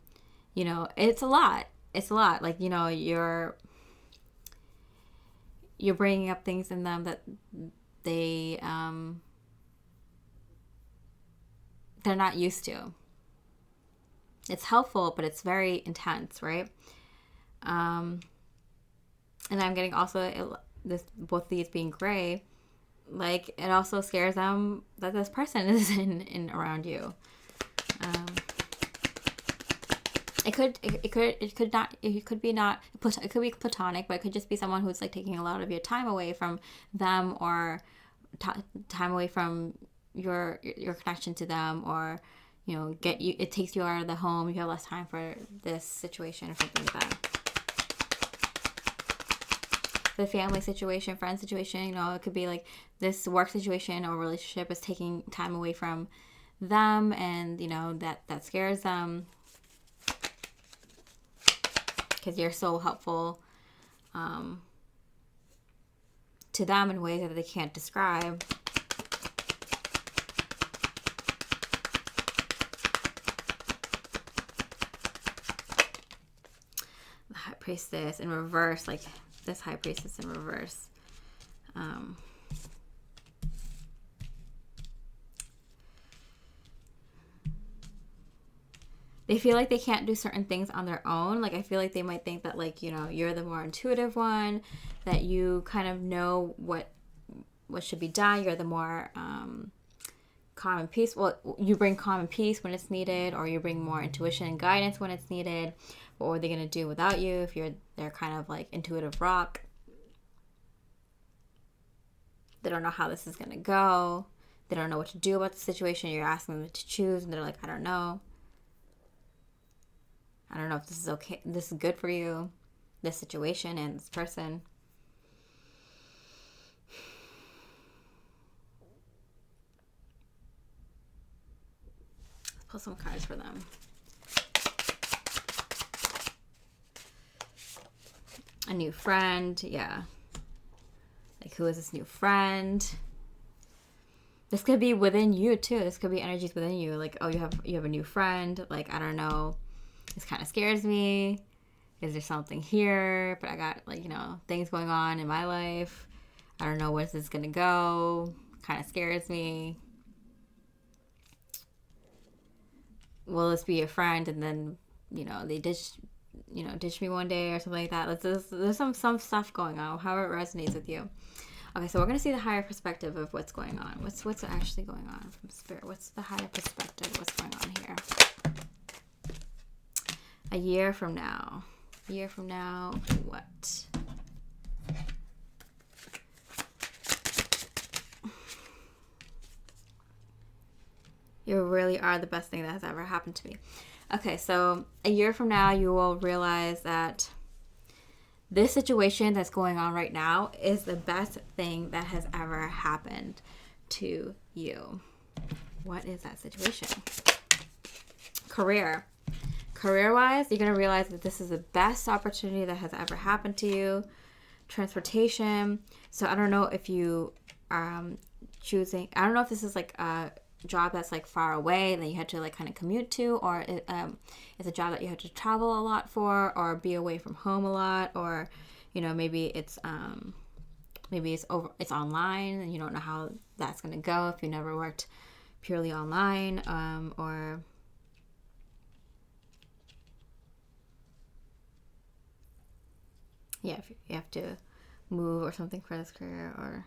you know, it's a lot. It's a lot. Like, you know, you're bringing up things in them that they're not used to. It's helpful, but it's very intense, right? And I'm getting also both of these being gray. Like, it also scares them that this person is in around you. It could be platonic, but it could just be someone who's like taking a lot of your time away from them, or time away from your connection to them, or, you know, it takes you out of the home. You have less time for this situation or something like that. The family situation, friend situation, you know, it could be like this work situation or relationship is taking time away from them, and, you know, that scares them because you're so helpful to them in ways that they can't describe. The High Priestess in reverse, like this High Priestess in reverse. They feel like they can't do certain things on their own. Like, I feel like they might think that, like, you know, you're the more intuitive one, that you kind of know what should be done. You're the more calm and peace. Well, you bring calm and peace when it's needed, or you bring more intuition and guidance when it's needed. What are they going to do without you if they're kind of like intuitive rock? They don't know how this is going to go. They don't know what to do about the situation. You're asking them to choose, and they're like, I don't know. I don't know if this is okay. This is good for you, this situation and this person. Let's pull some cards for them. A new friend, yeah. Like, who is this new friend? This could be within you too. This could be energies within you. Like, oh, you have a new friend. Like, I don't know. This kind of scares me. Is there something here? But I got, like, you know, things going on in my life. I don't know where this is going to go. Kind of scares me. Will this be a friend? And then, you know, they ditch me one day or something like that. There's some stuff going on, however it resonates with you. Okay, so we're going to see the higher perspective of what's going on. What's actually going on from Spirit? What's the higher perspective? What's going on here? A year from now. What? You really are the best thing that has ever happened to me. Okay, so a year from now, you will realize that this situation that's going on right now is the best thing that has ever happened to you. What is that situation? Career-wise, you're going to realize that this is the best opportunity that has ever happened to you. Transportation. So I don't know if you choosing, I don't know if this is like a job that's like far away that you had to like kind of commute to, or it's a job that you had to travel a lot for, or be away from home a lot, or, you know, maybe it's online and you don't know how that's going to go if you never worked purely online, or yeah, if you have to move or something for this career, or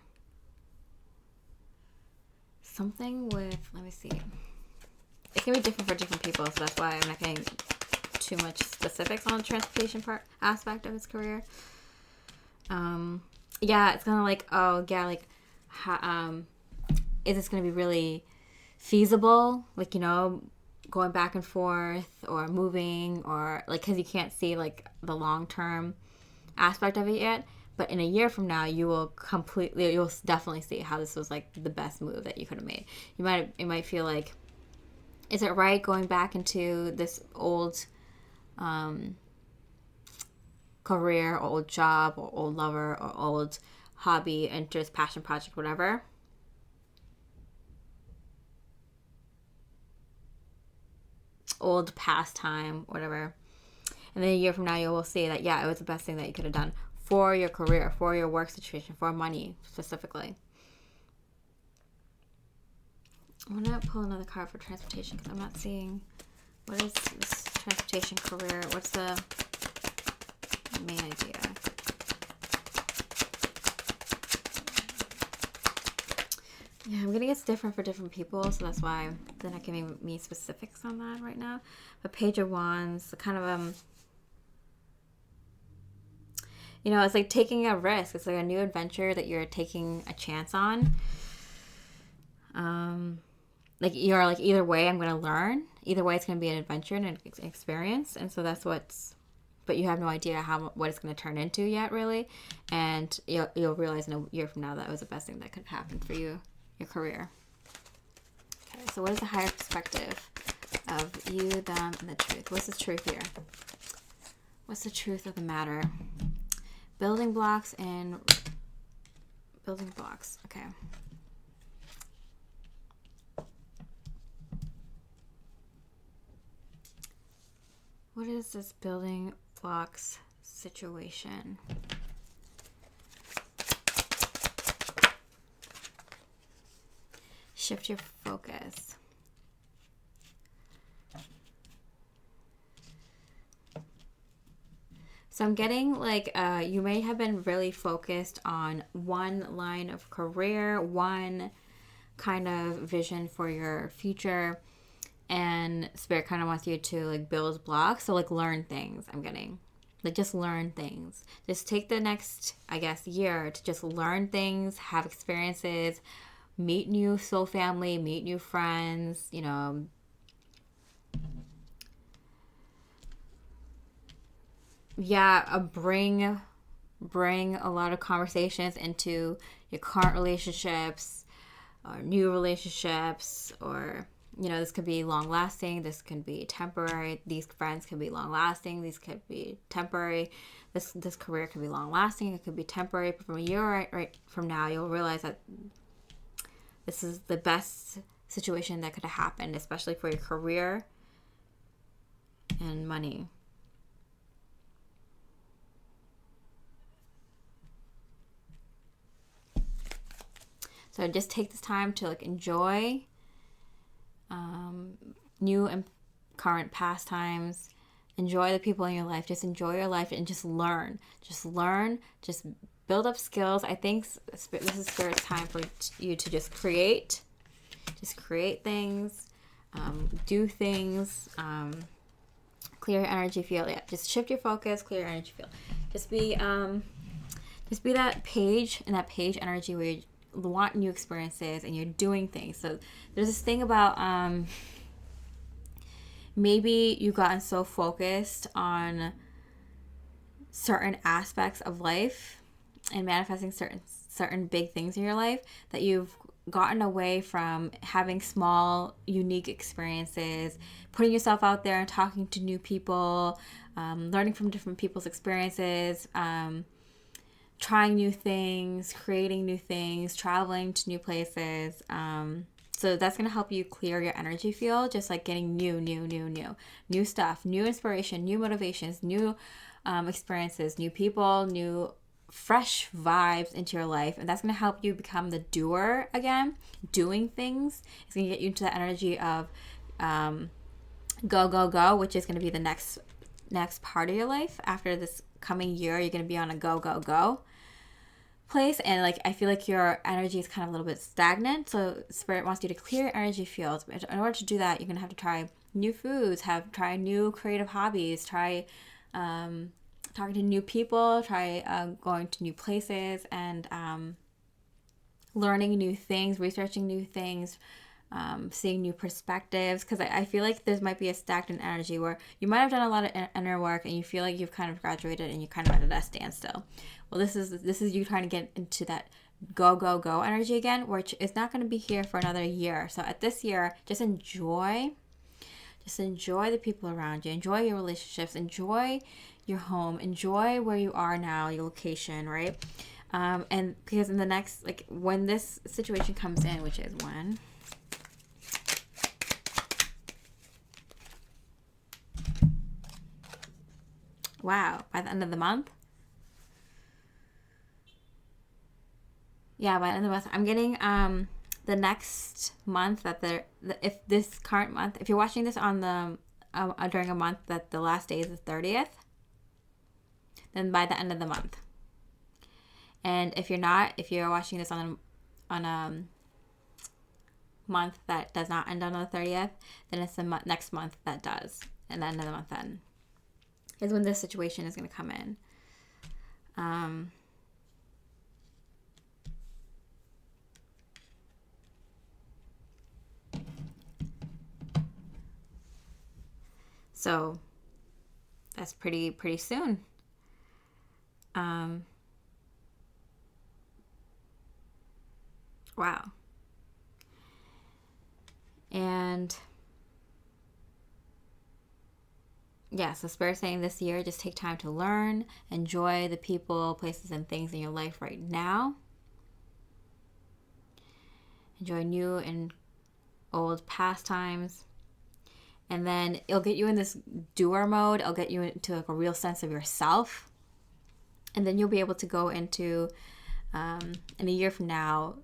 something with, let me see. It can be different for different people, so that's why I'm not getting too much specifics on the transportation part aspect of his career. Yeah, it's kind of like, oh yeah, like, is this going to be really feasible? Like, you know, going back and forth or moving, or like, because you can't see like the long term aspect of it yet. But in a year from now, you'll definitely see how this was like the best move that you could have made. You might feel like, is it right going back into this old career or old job or old lover or old hobby, interest, passion project, whatever? Old pastime, whatever. And then a year from now, you will see that, yeah, it was the best thing that you could have done for your career, for your work situation, for money specifically. I'm going to pull another card for transportation because I'm not seeing, what is this transportation career? What's the main idea? Yeah, I'm getting it's different for different people, so that's why they're not giving me specifics on that right now. But Page of Wands, kind of you know, it's like taking a risk. It's like a new adventure that you're taking a chance on. Like you're like, either way, I'm going to learn. Either way, it's going to be an adventure and an experience. And so that's but you have no idea what it's going to turn into yet, really. And you'll realize in a year from now that was the best thing that could happen for you, your career. Okay, so what is the higher perspective of you, them, and the truth? What's the truth here? What's the truth of the matter? Building blocks and building blocks. Okay. What is this building blocks situation? Shift your focus. So I'm getting like you may have been really focused on one line of career, one kind of vision for your future, and Spirit kind of wants you to like build blocks. So like learn things. I'm getting like just learn things. Just take the next, I guess, year to just learn things, have experiences, meet new soul family, meet new friends, you know. Yeah, bring a lot of conversations into your current relationships or new relationships, or you know, this could be long lasting, this can be temporary. These friends can be long lasting, these could be temporary. This career could be long lasting, it could be temporary. But from a year right from now, you'll realize that this is the best situation that could have happened, especially for your career and money. So just take this time to like enjoy new and current pastimes. Enjoy the people in your life. Just enjoy your life and just learn. Just build up skills. I think this is Spirit's time for you to just create. Just create things. Do things. Clear your energy field. Yeah, just shift your focus. Clear your energy field. Just be that page, and that page energy where you want new experiences and you're doing things. So there's this thing about maybe you've gotten so focused on certain aspects of life and manifesting certain big things in your life that you've gotten away from having small, unique experiences, putting yourself out there and talking to new people, learning from different people's experiences, trying new things, creating new things, traveling to new places. So that's going to help you clear your energy field, just like getting new stuff, new inspiration, new motivations, new experiences, new people, new fresh vibes into your life. And that's going to help you become the doer again, doing things. It's going to get you into the energy of go, which is going to be the next part of your life. After this coming year, you're going to be on a go place, and like I feel like your energy is kind of a little bit stagnant. So Spirit wants you to clear your energy fields. In order to do that, you're going to have to try new foods, try new creative hobbies, try talking to new people, try going to new places, and learning new things, researching new things, seeing new perspectives. Because I feel like there might be a stagnant energy where you might have done a lot of inner work and you feel like you've kind of graduated and you kind of at a standstill. Well, this is you trying to get into that go, go, go energy again, which is not going to be here for another year. So at this year, just enjoy the people around you, enjoy your relationships, enjoy your home, enjoy where you are now, your location, right? And because in the next, like when this situation comes in, which is when, wow, by the end of the month. Yeah, by the end of the month, I'm getting the next month that if this current month, if you're watching this on the during a month that the last day is the 30th, then by the end of the month. And if you're watching this on a month that does not end on the 30th, then it's the next month that does, and the end of the month then is when this situation is going to come in. So that's pretty soon. Wow. And yeah, so Spirit's saying this year, just take time to learn, enjoy the people, places, and things in your life right now. Enjoy new and old pastimes. And then it'll get you in this doer mode. It'll get you into like a real sense of yourself. And then you'll be able to go into, in a year from now,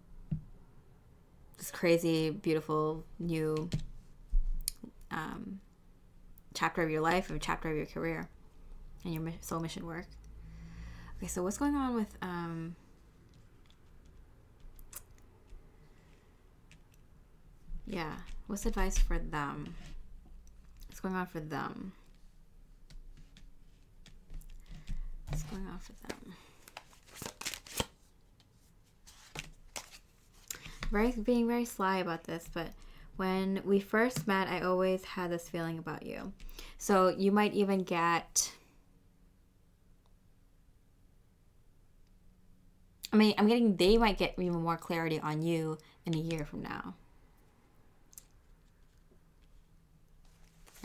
this crazy, beautiful, new chapter of your life, or chapter of your career, and your soul mission work. Okay, so what's going on with what's advice for them? What's going on for them? What's going on for them? Being very sly about this, but when we first met, I always had this feeling about you. So you might even get, they might get even more clarity on you in a year from now.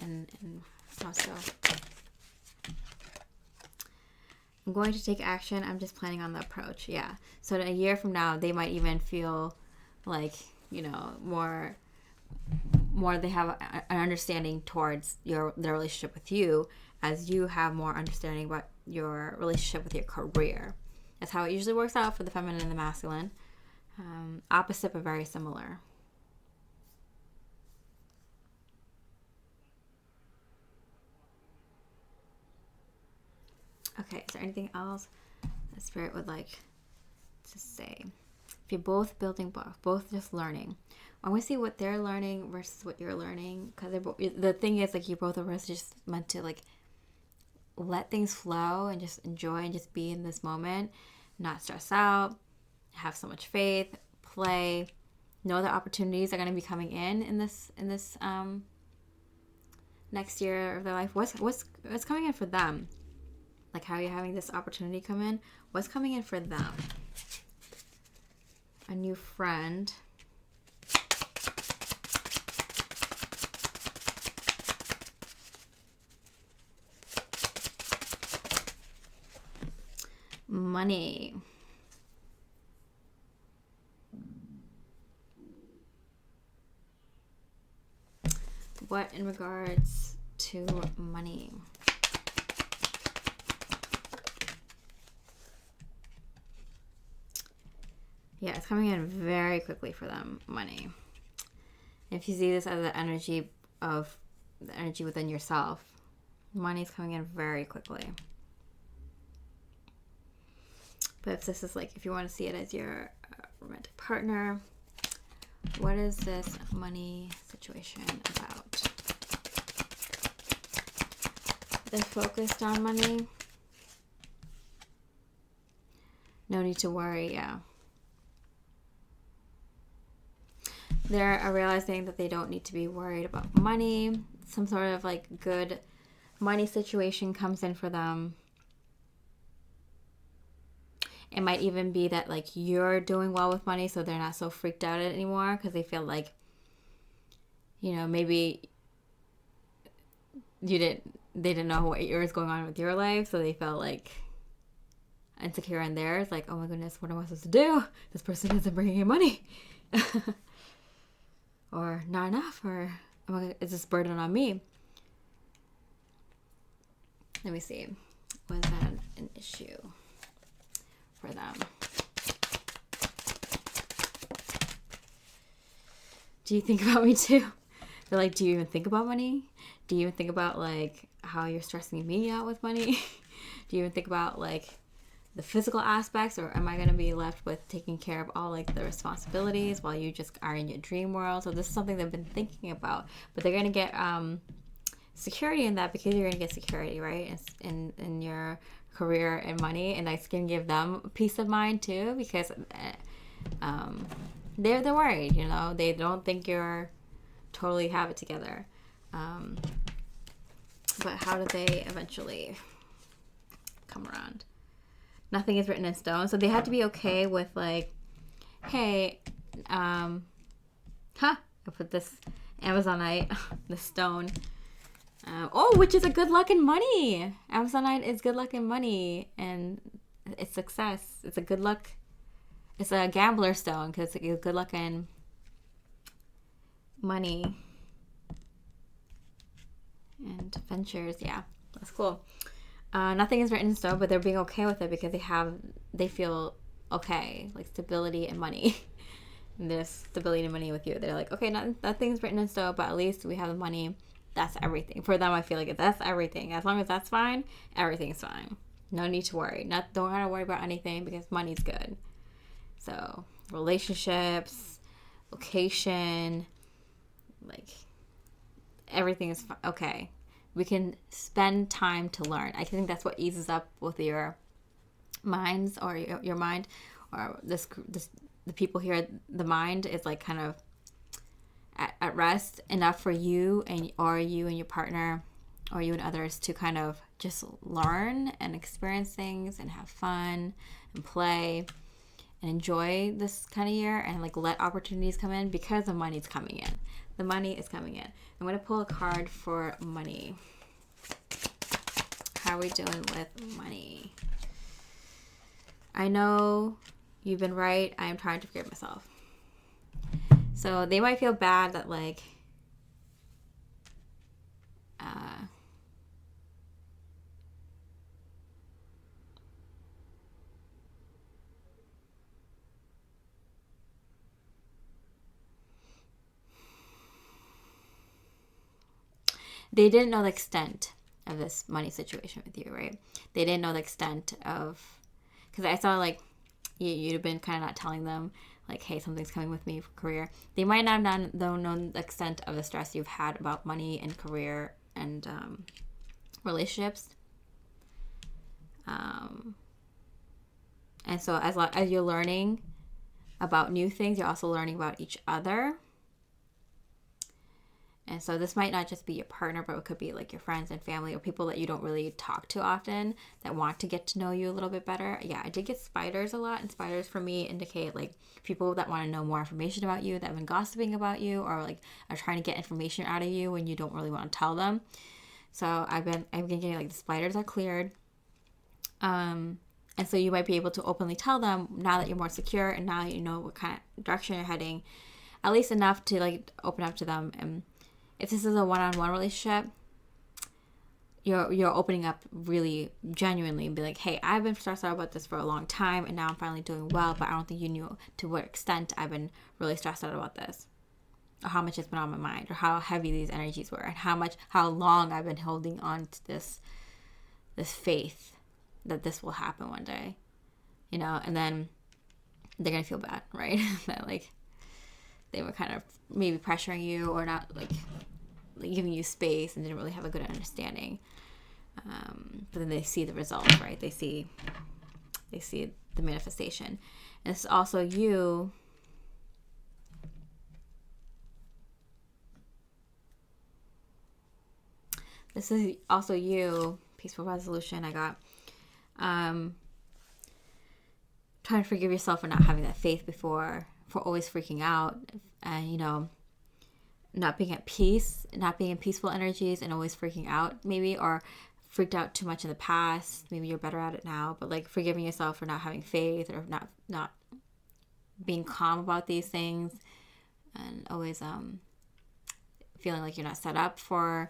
And also, I'm going to take action. I'm just planning on the approach. Yeah. So in a year from now, they might even feel like, more they have an understanding towards their relationship with you, as you have more understanding about your relationship with your career. That's how it usually works out for the feminine and the masculine. Opposite but very similar. Okay, is there anything else the Spirit would like to say? If you're both building, both just learning, I want to see what they're learning versus what you're learning. Because the thing is, like, you both of us just meant to, like, let things flow and just enjoy and just be in this moment, not stress out, have so much faith, play, know that opportunities are going to be coming in this next year of their life. What's coming in for them? Like, how are you having this opportunity come in? What's coming in for them? A new friend. Money. What in regards to money? Yeah, it's coming in very quickly for them, money. If you see this as the energy within yourself, money's coming in very quickly. But if this is like, if you want to see it as your romantic partner, what is this money situation about? They're focused on money. No need to worry, yeah. They're realizing that they don't need to be worried about money. Some sort of like good money situation comes in for them. It might even be that like you're doing well with money, so they're not so freaked out anymore because they feel like, you know, maybe they didn't know what was going on with your life, so they felt like insecure in theirs, like, oh my goodness, what am I supposed to do? This person isn't bringing in money. Or not enough, or is this burden on me? Let me see. Was that an issue for them? Do you think about me too? They're like, do you even think about money? Do you even think about like how you're stressing me out with money? Do you even think about like the physical aspects, or am I going to be left with taking care of all like the responsibilities while you just are in your dream world? So this is something they've been thinking about, but they're going to get security in that, because you're going to get security, right? In your career and money, and that's going to give them peace of mind too, because they're worried, you know, they don't think you're totally have it together. But how do they eventually come around? Nothing is written in stone, so they have to be okay with like, hey, I put this Amazonite, the stone. Which is a good luck and money. Amazonite is good luck and money, and it's success. It's a good luck. It's a gambler stone because it's good luck and money and ventures. Yeah, that's cool. Nothing is written in stone, but they're being okay with it because they feel okay, like stability and money. And there's stability and money with you. They're like, okay, nothing's written in stone, but at least we have the money. That's everything. For them, I feel like that's everything. As long as that's fine, everything's fine. No need to worry. Don't have to worry about anything because money's good. So relationships, location, like everything is okay. We can spend time to learn. I think that's what eases up with your minds, or your mind, or this the people here. The mind is like kind of at rest enough for you and your partner, or you and others, to kind of just learn and experience things and have fun and play and enjoy this kind of year, and like let opportunities come in because the money's coming in. The money is coming in. I'm going to pull a card for money. How are we doing with money? I know you've been right. I am trying to forgive myself. So they might feel bad that like they didn't know the extent of this money situation with you, right? They didn't know the extent of, because I saw like you'd have been kind of not telling them like, hey, something's coming with me for career. They might not have known the extent of the stress you've had about money and career and relationships. And so as you're learning about new things, you're also learning about each other. And so this might not just be your partner, but it could be like your friends and family, or people that you don't really talk to often that want to get to know you a little bit better. Yeah, I did get spiders a lot, and spiders for me indicate like people that want to know more information about you, that have been gossiping about you, or like are trying to get information out of you when you don't really want to tell them. So I've been getting like the spiders are cleared. And so you might be able to openly tell them now that you're more secure and now you know what kind of direction you're heading, at least enough to like open up to them. And if this is a one-on-one relationship, you're opening up really genuinely and be like, hey, I've been stressed out about this for a long time and now I'm finally doing well, but I don't think you knew to what extent I've been really stressed out about this, or how much it's been on my mind, or how heavy these energies were, and how long I've been holding on to this faith that this will happen one day, you know. And then they're gonna feel bad, right? That like they were kind of maybe pressuring you, or not like giving you space, and didn't really have a good understanding. But then they see the results, right? They see the manifestation. And it's also you. This is also you. Peaceful resolution. I got. Trying to forgive yourself for not having that faith before, for always freaking out, and not being at peace, not being in peaceful energies, and always freaking out, maybe, or freaked out too much in the past. Maybe you're better at it now, but like forgiving yourself for not having faith, or not being calm about these things, and always feeling like you're not set up for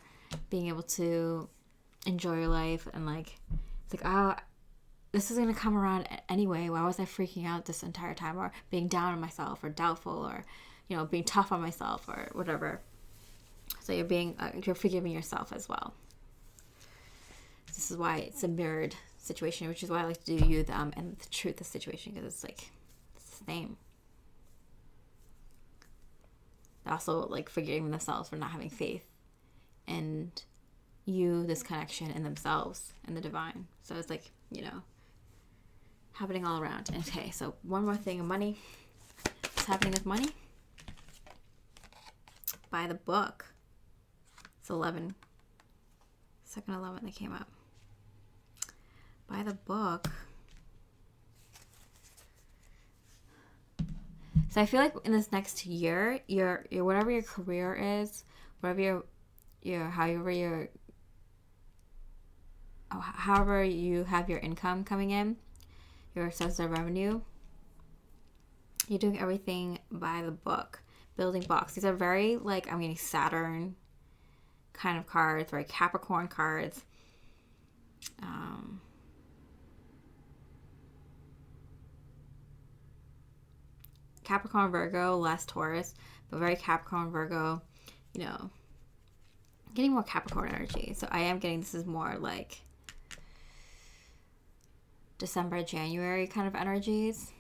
being able to enjoy your life, and like it's like, this is going to come around anyway. Why was I freaking out this entire time, or being down on myself, or doubtful, or being tough on myself, or whatever. So you're forgiving yourself as well. This is why it's a mirrored situation, which is why I like to do you, them, and the truth of the situation, because it's like it's the same. Also, like forgiving themselves for not having faith and this connection in themselves and the divine. So it's like, happening all around. Okay, so one more thing of money. What's happening with money? Buy the book. It's 11. Second 11 that came up. Buy the book. So I feel like in this next year, your whatever your career is, whatever however you have your income coming in, your source of revenue, you're doing everything by the book. Building blocks. These are very, like, I'm getting Saturn kind of cards, very Capricorn cards. Capricorn, Virgo, less Taurus, but very Capricorn, Virgo, getting more Capricorn energy. So I am getting, this is more like December, January kind of energies,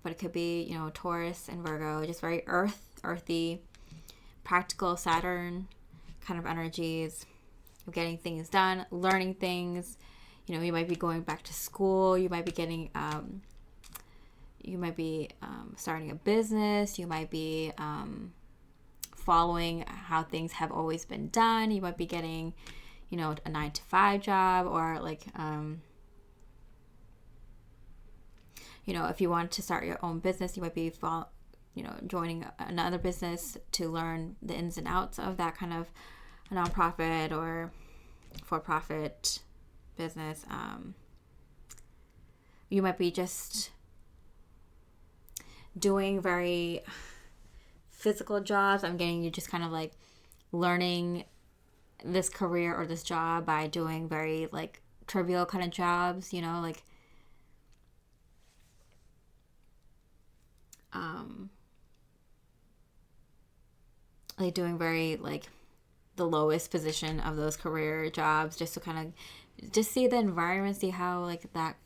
but it could be, Taurus and Virgo, just very earthy, practical Saturn kind of energies of getting things done, learning things. You might be going back to school. You might be getting, starting a business. You might be following how things have always been done. You might be getting, a 9-to-5 job, or like, if you want to start your own business, you might be, joining another business to learn the ins and outs of that kind of a nonprofit or for-profit business. You might be just doing very physical jobs. I'm getting you just kind of like learning this career or this job by doing very like trivial kind of jobs, like doing very like the lowest position of those career jobs, just to kind of just see the environment, see how like that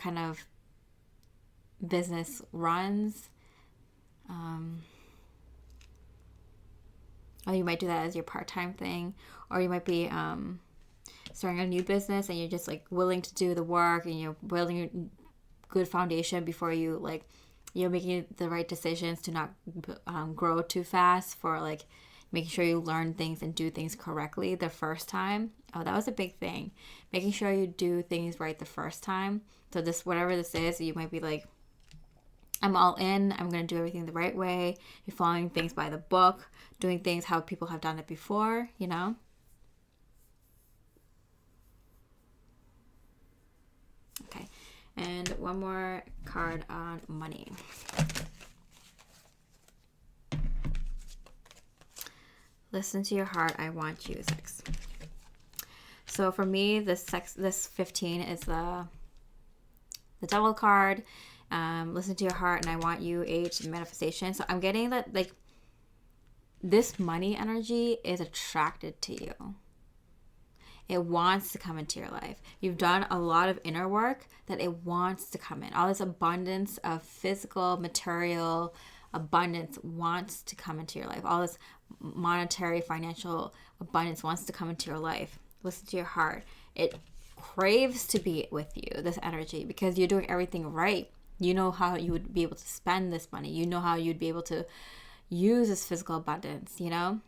kind of business runs. Or you might do that as your part-time thing, or you might be starting a new business and you're just like willing to do the work, and you're building a good foundation before you like you're making the right decisions to not grow too fast, for like making sure you learn things and do things correctly the first time. Oh, that was a big thing. Making sure you do things right the first time. So this, whatever this is, you might be like, I'm all in. I'm going to do everything the right way. You're following things by the book, doing things how people have done it before, Okay. And one more card on money. Listen to your heart. I want you, 6. So for me, this 15 is the devil card. Listen to your heart, and I want you, 8, manifestation. So I'm getting that like this money energy is attracted to you. It wants to come into your life. You've done a lot of inner work that it wants to come in. All this abundance of physical, material abundance wants to come into your life. All this monetary, financial abundance wants to come into your life. Listen to your heart. It craves to be with you, this energy, because you're doing everything right. You know how you would be able to spend this money. You know how you'd be able to use this physical abundance, you know?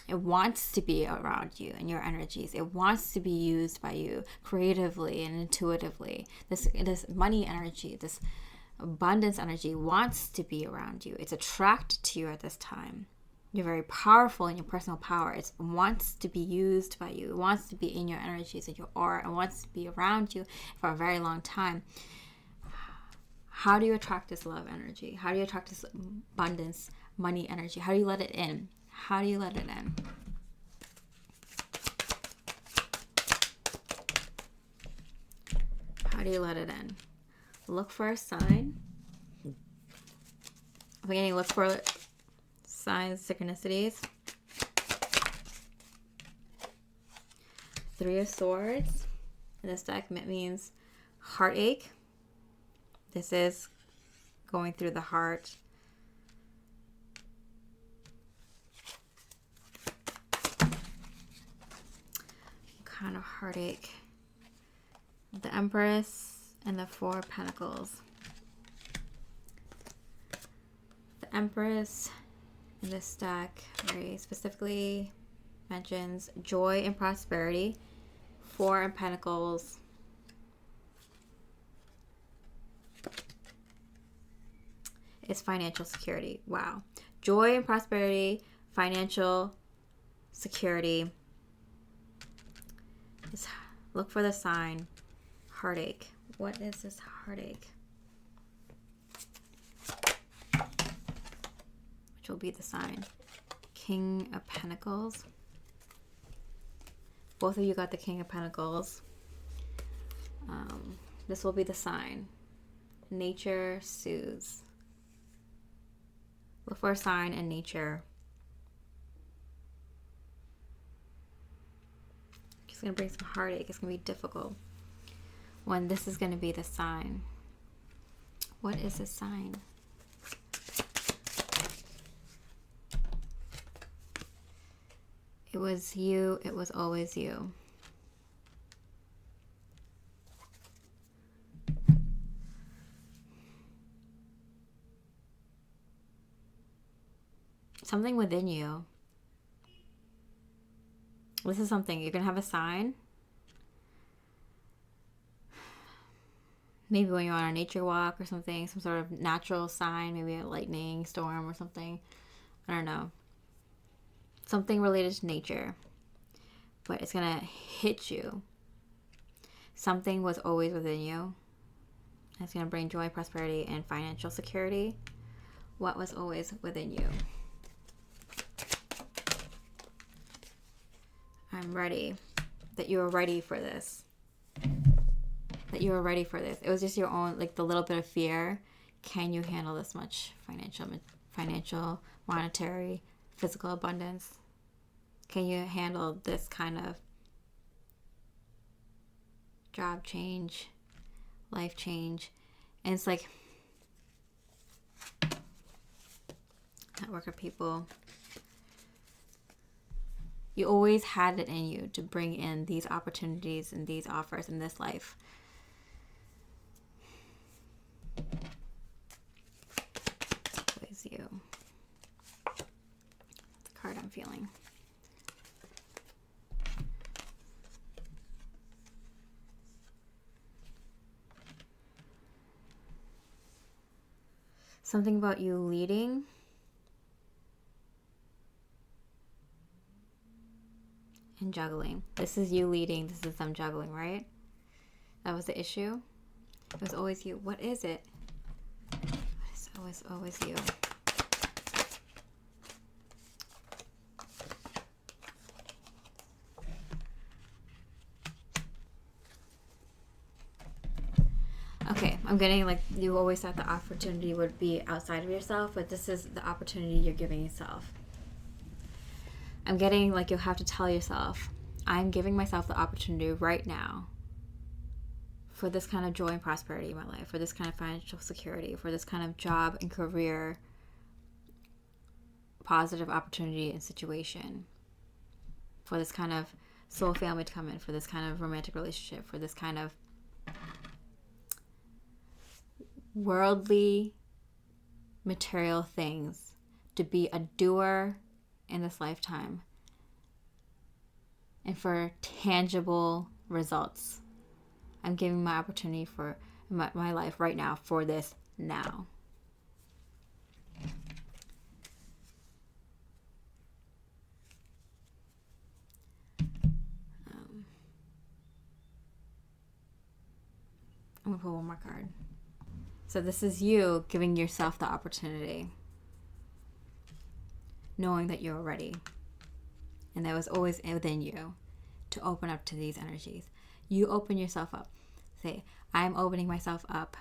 It wants to be around you and your energies. It wants to be used by you creatively and intuitively. This money energy, this abundance energy wants to be around you. It's attracted to you at this time. You're very powerful in your personal power. It wants to be used by you. It wants to be in your energies and your aura. It wants to be around you for a very long time. How do you attract this love energy? How do you attract this abundance, money energy? How do you let it in? How do you let it in? How do you let it in? Look for a sign. Beginning, look for signs, synchronicities. Three of Swords. In this deck, it means heartache. This is going through the heart. Kind of heartache. The Empress and the Four of Pentacles. The Empress in this deck very specifically mentions joy and prosperity. Four of Pentacles. Is financial security. Wow. Joy and prosperity, financial security. Look for the sign. Heartache. What is this heartache? Which will be the sign. King of Pentacles. Both of you got the King of Pentacles. This will be the sign. Nature soothes. Look for a sign in nature. It's going to bring some heartache. It's going to be difficult. When this is going to be the sign. What is the sign? It was you. It was always you. Something within you. This is something. You're going to have a sign. Maybe when you're on a nature walk or something. Some sort of natural sign. Maybe a lightning storm or something. I don't know. Something related to nature. But it's going to hit you. Something was always within you. It's going to bring joy, prosperity, and financial security. What was always within you? I'm ready. That you were ready for this. That you were ready for this. It was just your own, like the little bit of fear. Can you handle this much financial, monetary, physical abundance? Can you handle this kind of job change, life change? And it's like, network of people. You always had it in you to bring in these opportunities and these offers in this life. Always you. The card I'm feeling. Something about you leading. And juggling. This is you leading. This is them juggling, right? That was the issue. It was always you. What is it? It's always you. Okay, I'm getting like you always thought the opportunity would be outside of yourself, but this is the opportunity you're giving yourself. I'm getting like you'll have to tell yourself, I'm giving myself the opportunity right now for this kind of joy and prosperity in my life, for this kind of financial security, for this kind of job and career, positive opportunity and situation. for this kind of soul family to come in, for this kind of romantic relationship, for this kind of worldly material things, to be a doer in this lifetime, and for tangible results. I'm giving my opportunity for my life right now for this now. I'm going to pull one more card. So this is you giving yourself the opportunity, knowing that you're ready, and that was always within you to open up to these energies. You open yourself up. Say, I'm opening myself up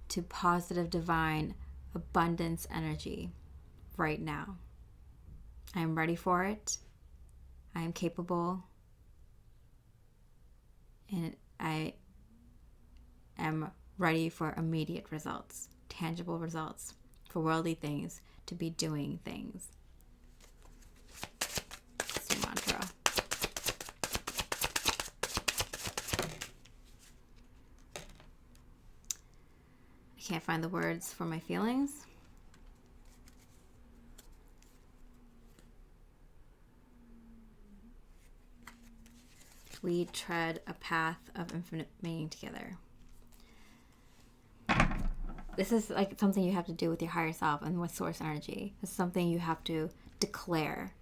to positive, divine, abundance energy right now. I am ready for it. I am capable. And I am ready for immediate results, tangible results, for worldly things, to be doing things. That's the mantra. I can't find the words for my feelings. We tread a path of infinite meaning together. This is like something you have to do with your higher self and with source energy. It's something you have to declare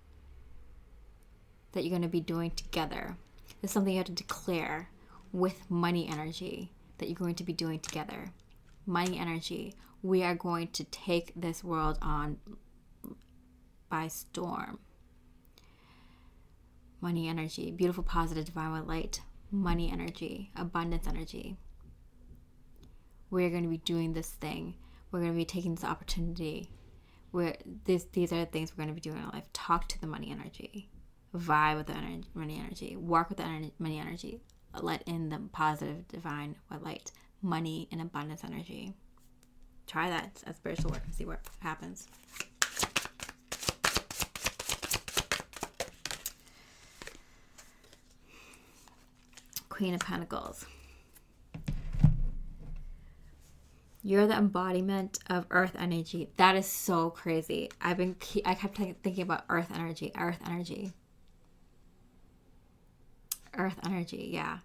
that you're going to be doing together. It's something you have to declare with money energy that you're going to be doing together. Money energy. We are going to take this world on by storm. Money energy. Beautiful, positive, divine white light. Money energy. Abundance energy. We're going to be doing this thing. We're going to be taking this opportunity. These are the things we're going to be doing in our life. Talk to the money energy. Vibe with the money energy. Work with the money energy. Let in the positive, divine white light. Money and abundance energy. Try that as spiritual work and see what happens. Queen of Pentacles. You're the embodiment of earth energy. That is so crazy. I kept thinking about earth energy, yeah.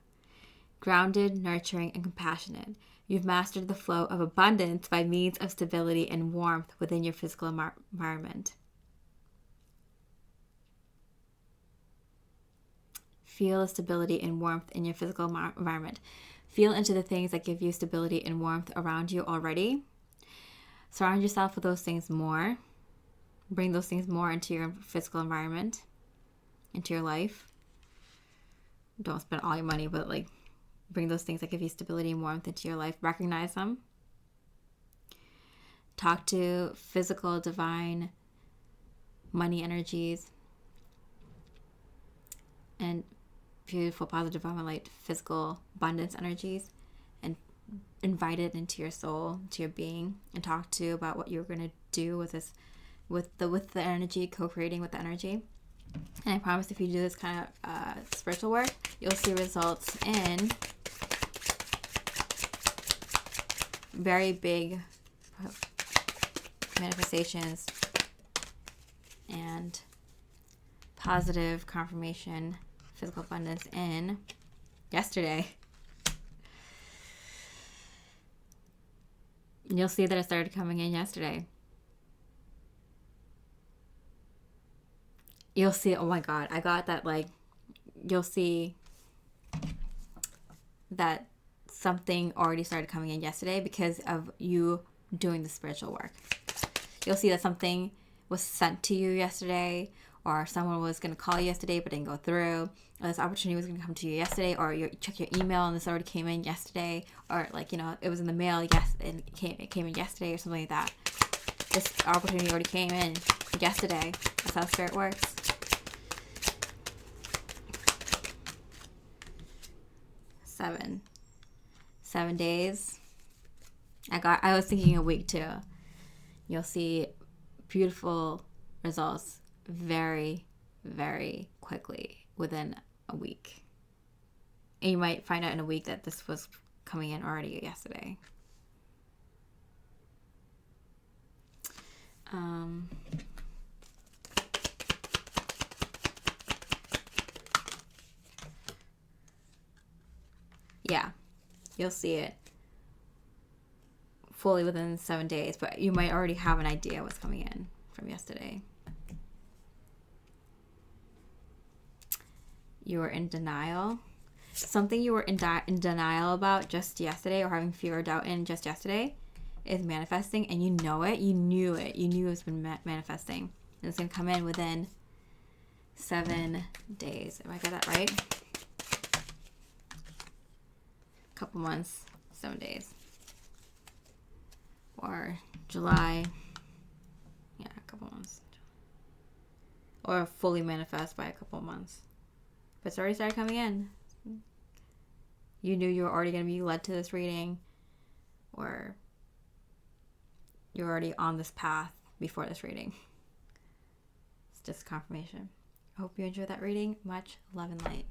Grounded, nurturing, and compassionate. You've mastered the flow of abundance by means of stability and warmth within your physical environment. Feel the stability and warmth in your physical environment. Feel into the things that give you stability and warmth around you already. Surround yourself with those things more. Bring those things more into your physical environment, into your life. Don't spend all your money, but bring those things that give you stability and warmth into your life. Recognize them. Talk to physical, divine, money energies, and beautiful, positive, divine light, physical abundance energies, and invite it into your soul, into your being, and talk to about what you're going to do with this, with the energy, co-creating with the energy. And I promise, if you do this kind of spiritual work, you'll see results in very big manifestations and positive confirmation, physical abundance in yesterday. You'll see that it started coming in yesterday. You'll see, oh my God, I got that, you'll see that something already started coming in yesterday because of you doing the spiritual work. You'll see that something was sent to you yesterday, or someone was going to call you yesterday but didn't go through, or this opportunity was going to come to you yesterday, or you check your email and this already came in yesterday, or it was in the mail, and it came in yesterday, or something like that. This opportunity already came in yesterday. That's how spirit works. Seven days. I was thinking a week too. You'll see beautiful results very, very quickly within a week. And you might find out in a week that this was coming in already yesterday. Yeah, you'll see it fully within 7 days, but you might already have an idea what's coming in from yesterday. You were in denial. Something you were in denial about just yesterday, or having fear or doubt in just yesterday, is manifesting, and you know it. You knew it. You knew it's been manifesting. And it's going to come in within 7 days. If I got that right? Couple months, 7 days. Or July. Yeah, a couple months. Or fully manifest by a couple months. But it's already started coming in. You knew you were already going to be led to this reading, or you're already on this path before this reading. It's just confirmation. I hope you enjoyed that reading. Much love and light.